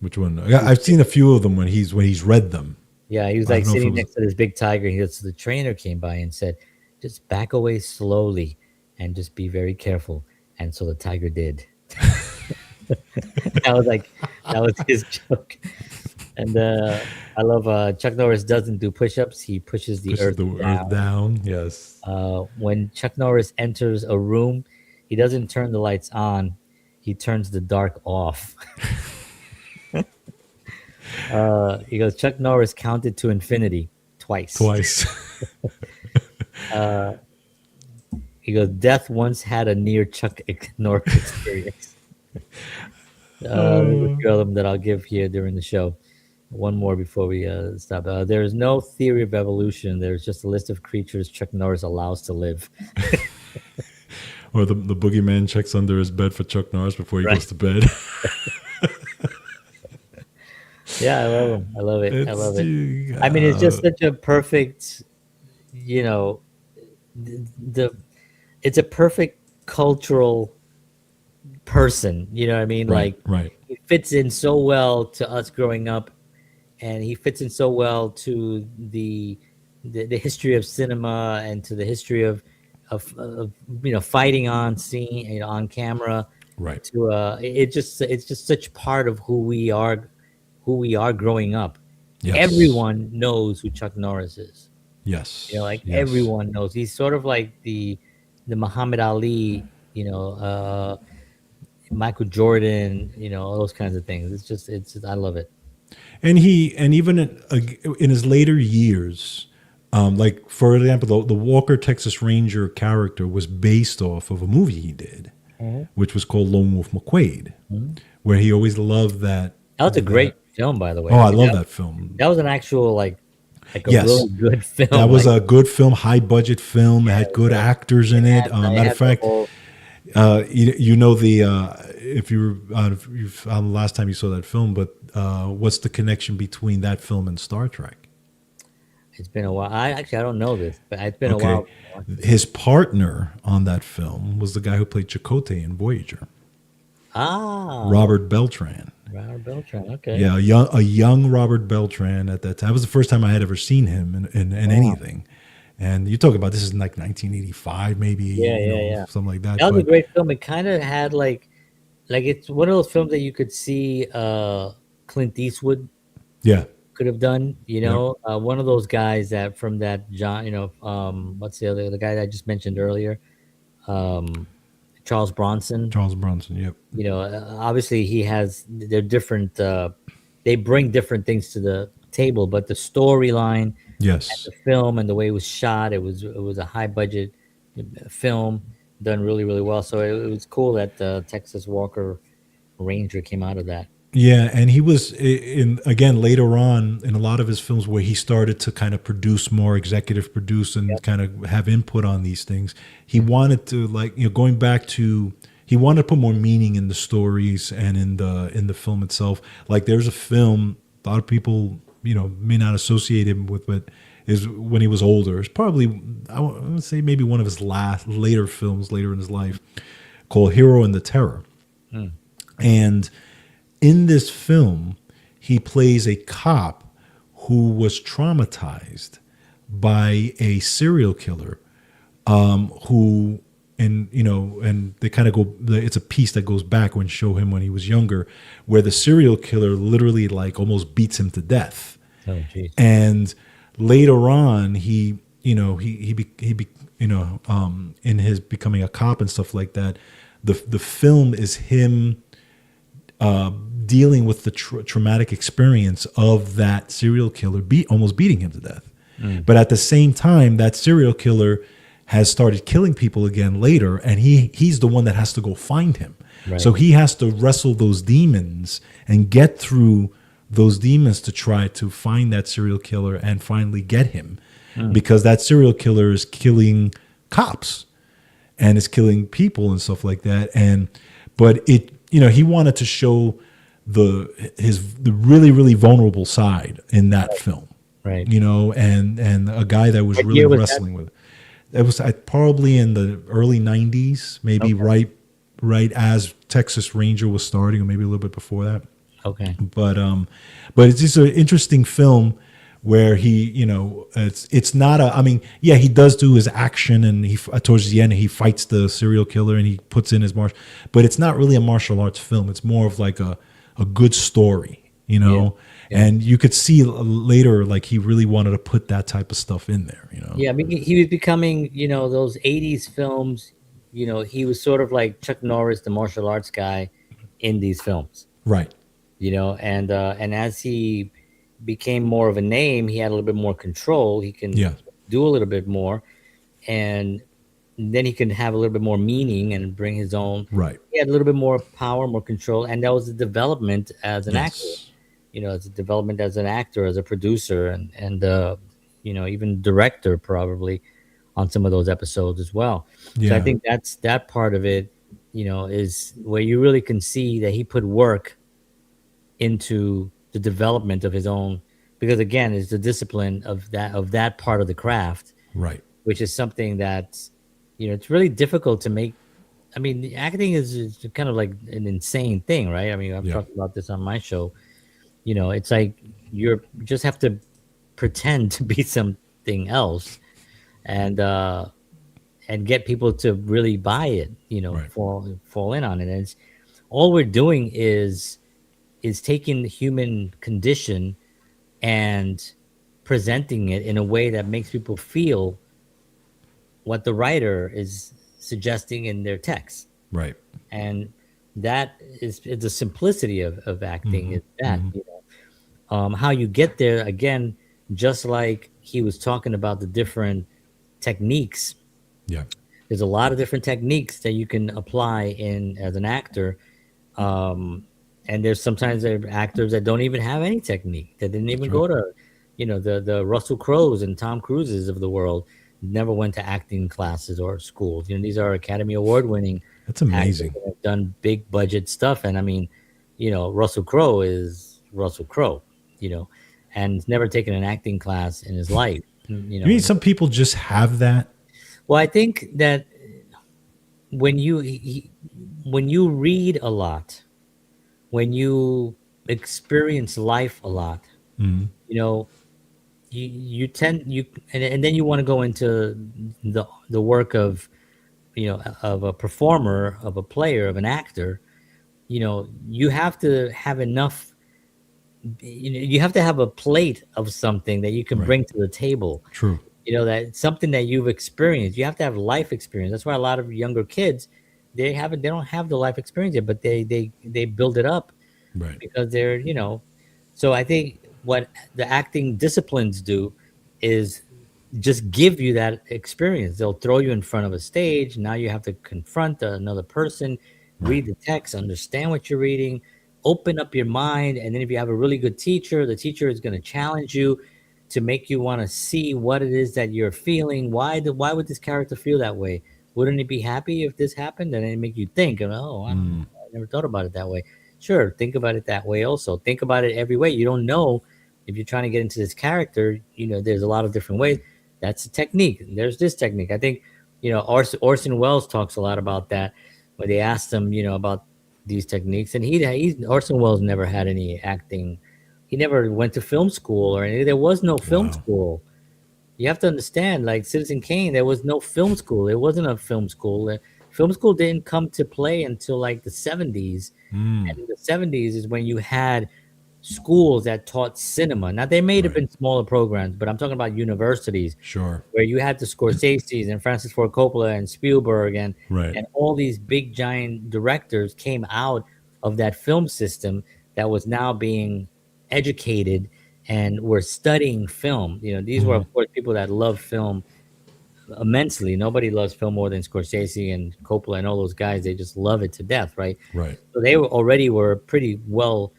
Which one? I've seen a few of them when he's read them. Yeah, he was I like don't know if it sitting was. next to this big tiger. So the trainer came by and said, "Just back away slowly and just be very careful." And so the tiger did. That was like that was his joke. And I love Chuck Norris doesn't do push-ups. He pushes the Pushes earth the earth down. down. Yes. When Chuck Norris enters a room, he doesn't turn the lights on. He turns the dark off. He goes, Chuck Norris counted to infinity twice. Twice. He goes, Death once had a near Chuck Norris experience. There's a uh, few of them that I'll give here during the show. One more before we stop. There is no theory of evolution. There's just a list of creatures Chuck Norris allows to live. or the boogeyman checks under his bed for Chuck Norris before he Right. goes to bed. Yeah, I love him. I love it. I it's love it. I mean, it's just uh, such a perfect, you know, the it's a perfect cultural person. You know what I mean? right. Like Right. he fits in so well to us growing up, and he fits in so well to the history of cinema and to the history of fighting on scene, on camera. Right. To it's just such part of who we are growing up. Yes. Everyone knows who Chuck Norris is. Yes. Like Yes. everyone knows. He's sort of like the Muhammad Ali, Michael Jordan, all those kinds of things. It's I love it. And even in his later years, like for example, the Walker Texas Ranger character was based off of a movie he did, Mhm. which was called Lone Wolf McQuade, Mhm. where he always loved that. That was a That great film, by the way. oh, I I mean, love that that film. that was an actual like a really Yes, good that film. was Like a good film, high budget film. It yeah, had good actors it in it. had it Matter of had the fact, whole you know the if you last time you saw that film, but what's the connection between that film and Star Trek? It's been a while. I don't know this, but it's been a while Okay, since I watched it. his partner on that film was the guy who played Chakotay in Voyager, Ah, Robert Beltran. Robert Beltran. Okay. Yeah, a young Robert Beltran at that time. That was the first time I had ever seen him in Wow. anything. And you talk about this is like 1985, maybe Yeah, yeah, yeah. something like that. That was a But great film. It kind of had like it's one of those films that you could see Clint Eastwood yeah, could have done, yep. one of those guys that from that John, what's the guy that I just mentioned earlier? Charles Bronson. Charles Bronson. Yep. Obviously he has they're different. They bring different things to the table, but the storyline and Yes. the film and the way it was shot, it was a high budget film done really really well. So it was cool that Texas Walker Ranger came out of that. Yeah, and he was in again later on in a lot of his films where he started to kind of produce more, executive produce, and Yep. kind of have input on these things. He wanted to, like, going back to, he wanted to put more meaning in the stories and in the film itself. Like there's a film a lot of people may not associate him with, but is when he was older. It's probably, I would say, maybe one of his last later films later in his life, called Hero and the Terror. And in this film, he plays a cop who was traumatized by a serial killer, who, and they kind of go, it's a piece that goes back when show him when he was younger, where the serial killer literally like almost beats him to death. Oh, jeez. And later on, in his becoming a cop and stuff like that, the film is him dealing with the traumatic experience of that serial killer almost beating him to death. But at the same time, that serial killer has started killing people again later, and he's the one that has to go find him. Right. So he has to wrestle those demons and get through those demons to try to find that serial killer and finally get him, because that serial killer is killing cops and is killing people and stuff like that. But he wanted to show the really really vulnerable side in that film, Right. and a guy that was What really year was that? wrestling with it. It was probably in the early '90s, maybe Okay. right as Texas Ranger was starting, or maybe a little bit before that. Okay. But it's just an interesting film where it's not a, I mean, yeah, he does do his action, and he towards the end he fights the serial killer and he puts in his martial, but it's not really a martial arts film. It's more of like a good story, Yeah. and you could see later like he really wanted to put that type of stuff in there. Yeah, I mean, he was becoming, those 80s films, he was sort of like Chuck Norris, the martial arts guy in these films, Right. and as he became more of a name, he had a little bit more control. He can Yeah. do a little bit more, and then he can have a little bit more meaning and bring his own. Right. He had a little bit more power, more control, and that was the development as an actor. Yes. As a development as an actor, as a producer, and even director probably on some of those episodes as well. So I Yeah. think that part of it, is where you really can see that he put work into the development of his own, because again, it's the discipline of that part of the craft, Right. which is something that it's really difficult to make. I mean, the acting is kind of like an insane thing, right? I mean, I've Yeah. talked about this on my show. It's like you just have to pretend to be something else, and get people to really buy it. Right. Fall in on it. And it's all we're doing is taking the human condition and presenting it in a way that makes people feel what the writer is suggesting in their text. Right. And that is the simplicity of acting, is that how you get there. Again, just like he was talking about the different techniques, Yeah. there's a lot of different techniques that you can apply in as an actor. And there's sometimes there are actors that don't even have any technique, that didn't even go to the Russell Crowes and Tom Cruises of the world, never went to acting classes or schools. These are Academy Award winning That's amazing. actors that have done big budget stuff. And I mean, Russell Crowe is Russell Crowe, and he's never taken an acting class in his life. You mean some people just have that? Well, I think that when when you read a lot, when you experience life a lot, you tend and then you want to go into the work of of a performer, of a player, of an actor. You have to have enough. You have to have a plate of something that you can Right. bring to the table. True. that it's something that you've experienced. You have to have life experience. That's why a lot of younger kids, they don't have the life experience yet, but they build it up Right. because so I think what the acting disciplines do is just give you that experience. They'll throw you in front of a stage. Now you have to confront another person, Right. read the text, understand what you're reading, open up your mind. And then if you have a really good teacher, the teacher is going to challenge you to make you want to see what it is that you're feeling. Why would this character feel that way? Wouldn't it be happy if this happened? And then make you think, oh, I don't know. I never thought about it that way. Sure, think about it that way also. Think about it every way. You don't know if you're trying to get into this character, there's a lot of different ways. That's a technique. There's this technique. I think, Orson Welles talks a lot about that, where they asked him, about these techniques, and Orson Welles never had any acting. He never went to film school or anything. There was no film Wow. school. You have to understand, like Citizen Kane, there was no film school. It wasn't a film school. Film school didn't come to play until like the 70s. And in the 70s is when you had schools that taught cinema. Now, they may have Right. been smaller programs, but I'm talking about universities Sure. where you had the Scorsese's and Francis Ford Coppola and Spielberg Right. and all these big giant directors came out of that film system that was now being educated and were studying film. These were, of course, people that love film immensely. Nobody loves film more than Scorsese and Coppola and all those guys. They just love it to death, right? Right. So they were pretty well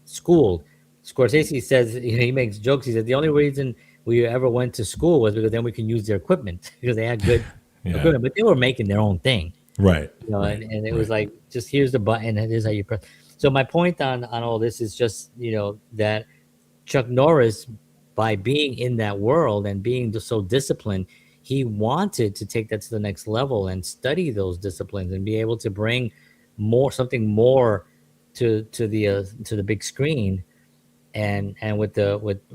schooled. Scorsese says, he makes jokes. He said the only reason we ever went to school was because then we can use their equipment because they had good Yeah. equipment, but they were making their own thing, Right. and, Right. and it was Right. like, just here's the button and here's how you press. So my point on all this is just, that Chuck Norris, by being in that world and being just so disciplined, he wanted to take that to the next level and study those disciplines and be able to bring something more to the big screen. And with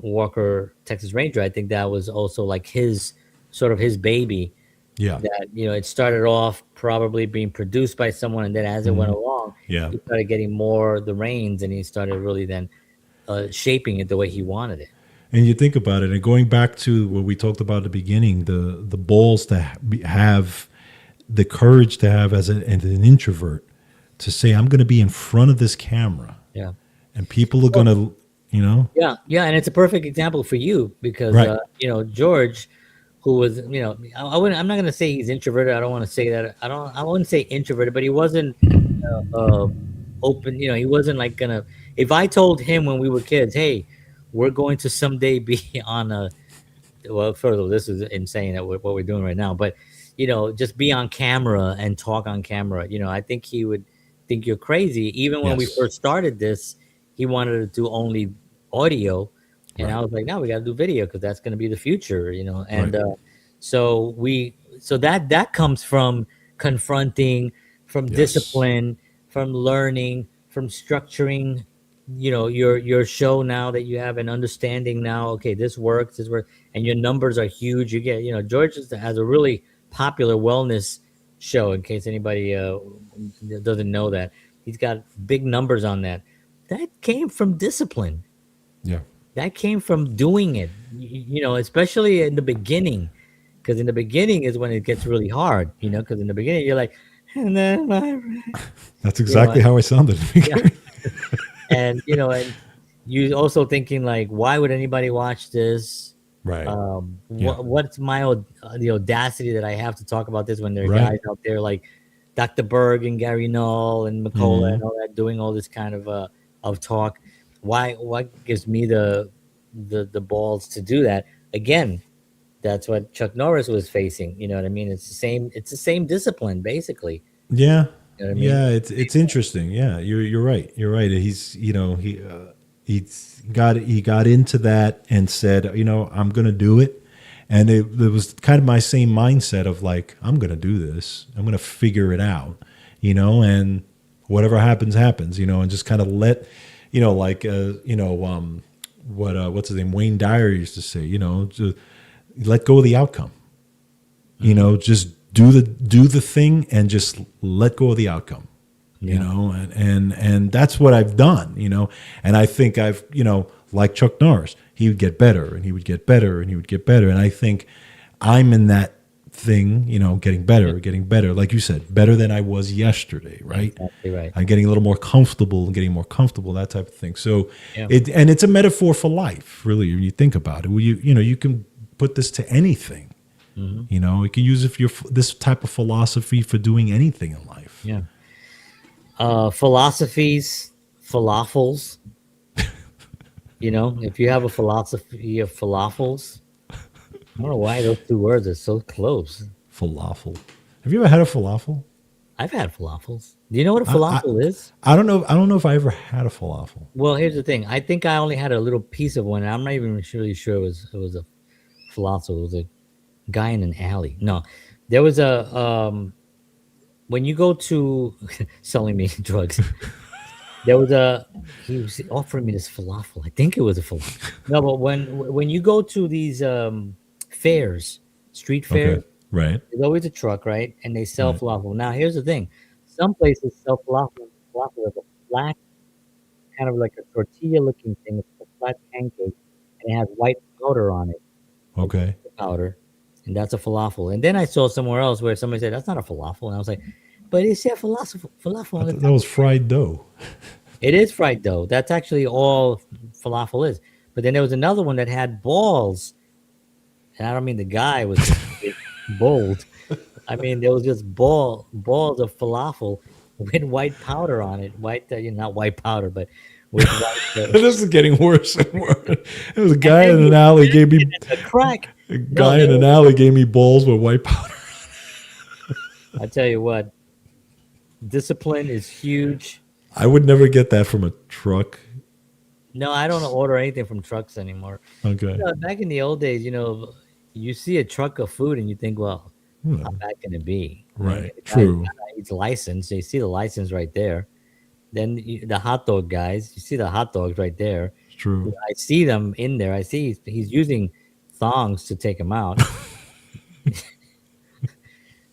Walker Texas Ranger, I think that was also like his sort of his baby. Yeah. That it started off probably being produced by someone, and then as it went along, Yeah. he started getting more the reins, and he started really then shaping it the way he wanted it. And you think about it, and going back to what we talked about at the beginning, the balls to have, the courage to have as an introvert, to say, I'm going to be in front of this camera, Yeah. and people are going to, Yeah, and it's a perfect example for you because Right. George, who was I wouldn't, I'm not gonna say he's introverted. I don't want to say that. I wouldn't say introverted, but he wasn't open. He wasn't like gonna. If I told him when we were kids, hey, we're going to someday be on a, well, first of all, this is insane that what we're doing right now, but just be on camera and talk on camera. I think he would think you're crazy. Even when we Yes. first started this, he wanted to do only audio, and Right. I was like, no, we got to do video because that's going to be the future. And Right. so that comes from confronting, from Yes. discipline, from learning, from structuring your show. Now that you have an understanding, now, okay, this works, and your numbers are huge. You get, George has a really popular wellness show, in case anybody doesn't know that. He's got big numbers on that. That came from discipline. Yeah. That came from doing it, especially in the beginning, because in the beginning is when it gets really hard, because in the beginning you're like, and then That's you know exactly how I sounded. yeah. And and you also thinking like, why would anybody watch this? Right. Yeah. What's the audacity that I have to talk about this when there are Right. guys out there like Dr. Berg and Gary Null and McCullough and all that doing all this kind of talk? Why? What gives me the balls to do that? Again, that's what Chuck Norris was facing. You know what I mean? It's the same. It's the same discipline, basically. Yeah. You know what I mean? Yeah, it's interesting. Yeah, you're right. You're right. He's he got into that and said, I'm gonna do it, and it was kind of my same mindset of like, I'm gonna do this. I'm gonna figure it out, and whatever happens happens, and just kind of let, like what's his name, Wayne Dyer used to say, to let go of the outcome. Just do the thing and just let go of the outcome. Yeah. And that's what I've done. And I think I've like Chuck Norris. He would get better and he would get better and he would get better. And I think I'm in that thing, getting better. Like you said, better than I was yesterday, right? Exactly right. I'm getting a little more comfortable and getting more comfortable, that type of thing. So Yeah. it's a metaphor for life, really, when you think about it. You can put this to anything. You can use this type of philosophy for doing anything in life. Yeah. Philosophies, falafels. If you have a philosophy of falafels, I don't know why those two words are so close. Falafel. Have you ever had a falafel? I've had falafels. Do you know what a I, falafel is? I don't know. I don't know if I ever had a falafel. Well, here's the thing. I think I only had a little piece of one. And I'm not even really sure it was a falafel. It was a guy in an alley. No, there was when you go to selling me drugs. He was offering me this falafel. I think it was a falafel. No, but when you go to these fairs, street fairs, Okay. Right. there's always a truck, right? And they sell Right. falafel. Now, here's the thing: some places sell falafel. Falafel is a flat, kind of like a tortilla-looking thing. It's a flat pancake, and it has white powder on it. Like Okay. powder, and that's a falafel. And then I saw somewhere else where somebody said that's not a falafel, and I was like, but it said falafel I on the thought top. that was fried dough. It is fried dough. That's actually all falafel is. But then there was another one that had balls, and I don't mean the guy was just big, bold. I mean there was just balls of falafel with white powder on it. White, not white powder, but with white. This is getting worse and worse. There was a guy then in an you alley dip gave me it in the crack. a No, guy in an alley gave me balls with white powder. I tell you what, discipline is huge. I would never get that from a truck. No, I don't order anything from trucks anymore. Okay. Back in the old days, you see a truck of food and you think, well, Hmm. how's that going to be? Right. The guy- True. He's licensed. You see the license right there. Then the hot dog guys, you see the hot dogs right there. True. I see them in there. I see he's using thongs to take them out.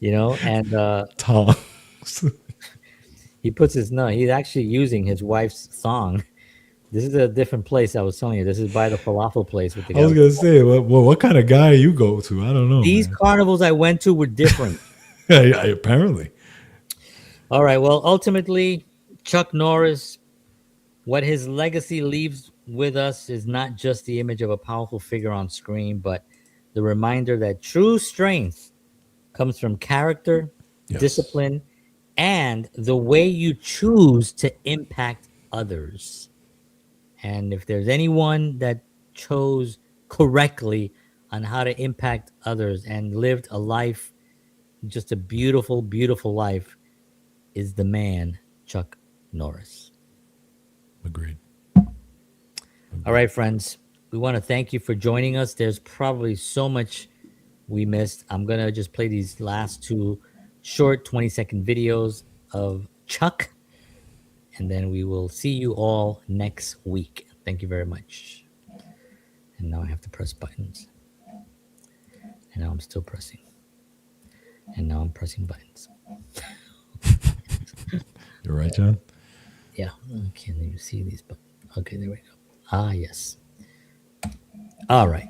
And Tongs. he puts he's actually using his wife's thong. This is a different place I was telling you. This is by the falafel place with the I was guy. gonna say, what kind of guy you go to? I don't know. These man. carnivals I went to were different. Apparently. All right. Well, ultimately, Chuck Norris, what his legacy leaves with us is not just the image of a powerful figure on screen, but the reminder that true strength comes from character, Yes. discipline, and the way you choose to impact others. And if there's anyone that chose correctly on how to impact others and lived a life, just a beautiful, beautiful life, is the man, Chuck Norris. Agreed. All right, friends, we want to thank you for joining us. There's probably so much we missed. I'm going to just play these last two short 20-second videos of Chuck, and then we will see you all next week. Thank you very much. And now I have to press buttons. And now I'm still pressing. And now I'm pressing buttons. You're right, John. Yeah, I can't even see these buttons. Okay, there we go. Ah, yes. All right.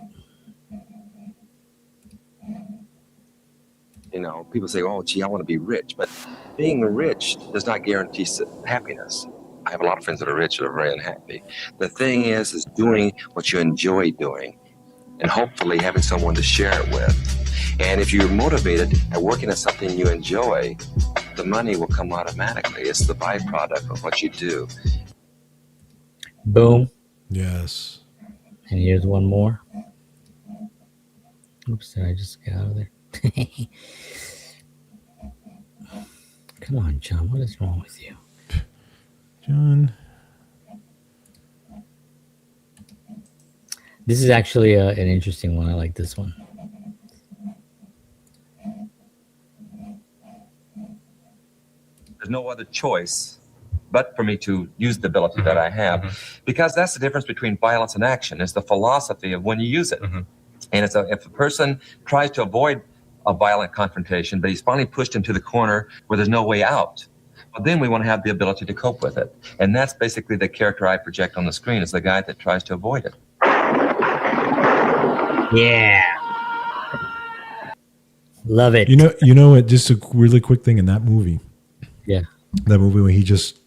People say, oh, gee, I want to be rich. But being rich does not guarantee happiness. I have a lot of friends that are rich that are very unhappy. The thing is doing what you enjoy doing and hopefully having someone to share it with. And if you're motivated and working at something you enjoy, the money will come automatically. It's the byproduct of what you do. Boom. Yes. And here's one more. Oops, did I just get out of there? Come on, John. What is wrong with you? John. This is actually an interesting one. I like this one. There's no other choice but for me to use the ability that I have, because that's the difference between violence and action. It's the philosophy of when you use it. And if a person tries to avoid a violent confrontation, but he's finally pushed into the corner where there's no way out, then we want to have the ability to cope with it. And that's basically the character I project on the screen, is the guy that tries to avoid it. Yeah. Love it. You know what? Just a really quick thing in Yeah. that movie where he just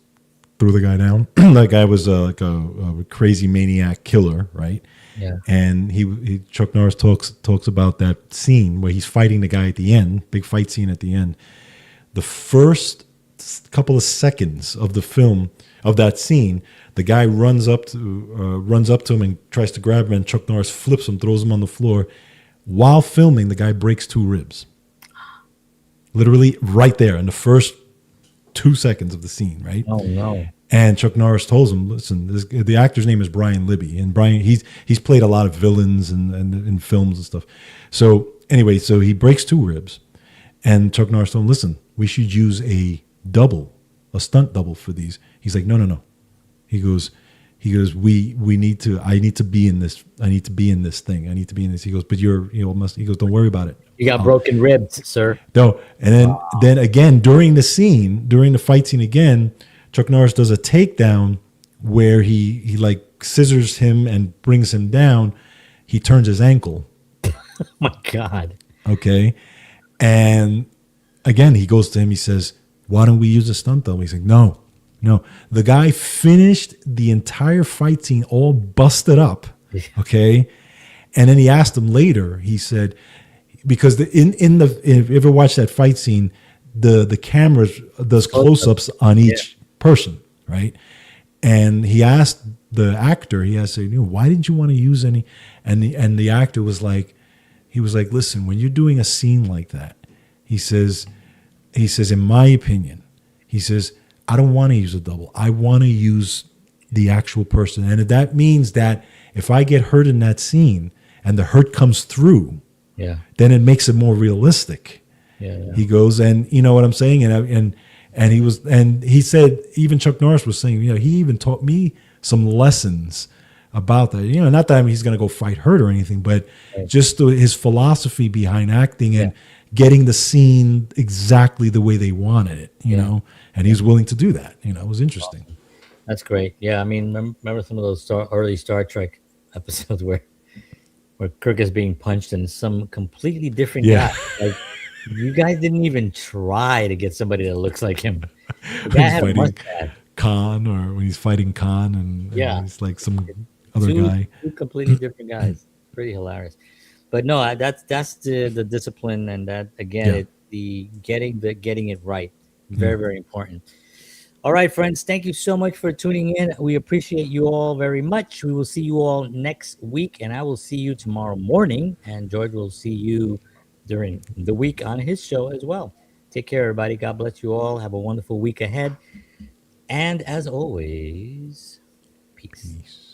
threw the guy down. That guy was like a crazy maniac killer, right? Yeah. And he Chuck Norris talks about that scene where he's fighting the guy at the end, big fight scene at the end. The first couple of seconds of the film of that scene, the guy runs up to him and tries to grab him, and Chuck Norris flips him, throws him on the floor. While filming, the guy breaks 2 ribs. Literally right there in the first 2 seconds of the scene, right? Oh no. And Chuck Norris tells him, "Listen, the actor's name is Brian Libby, and Brian he's played a lot of villains and in films and stuff. So anyway, so he breaks 2 ribs, and Chuck Norris told him, "Listen, we should use a stunt double for these." He's like, "No. He goes, we need to. I need to be in this. I need to be in this thing. I need to be in this." He goes, "But he goes, don't worry about it. You got broken ribs, sir. No." And then again during the fight scene again, Chuck Norris does a takedown where he like scissors him and brings him down. He turns his ankle. Oh my God. Okay. And again, he goes to him. He says, "Why don't we use a stunt double?" He's like, No. The guy finished the entire fight scene all busted up. Okay. And then he asked him later, he said, because if you ever watch that fight scene, the camera does close-ups on each person, right? And he asked the actor, why didn't you want to use any? And the actor was like, "Listen, when you're doing a scene like that," he says, "in my opinion," he says, "I don't want to use a double. I want to use the actual person. And if that means that if I get hurt in that scene and the hurt comes through, then it makes it more realistic." Yeah. He goes, and you know what I'm saying? And he said, even Chuck Norris was saying, he even taught me some lessons about that. Not that he's going to go fight hurt or anything, but just his philosophy behind acting and getting the scene exactly the way they wanted it, you know, and he's willing to do that. It was interesting. That's great. Yeah, I mean, remember some of those early Star Trek episodes where Kirk is being punched and some completely different guy. Like, you guys didn't even try to get somebody that looks like him. The guy had a mustache. Khan, or when he's fighting Khan, and it's like some other guy. 2 completely different guys. Pretty hilarious. But no, that's the discipline, and that again, getting it right. Very, very important. All right, friends, thank you so much for tuning in. We appreciate you all very much. We will see you all next week, and I will see you tomorrow morning, and George will see you during the week on his show as well. Take care, everybody. God bless you all. Have a wonderful week ahead. And as always, peace.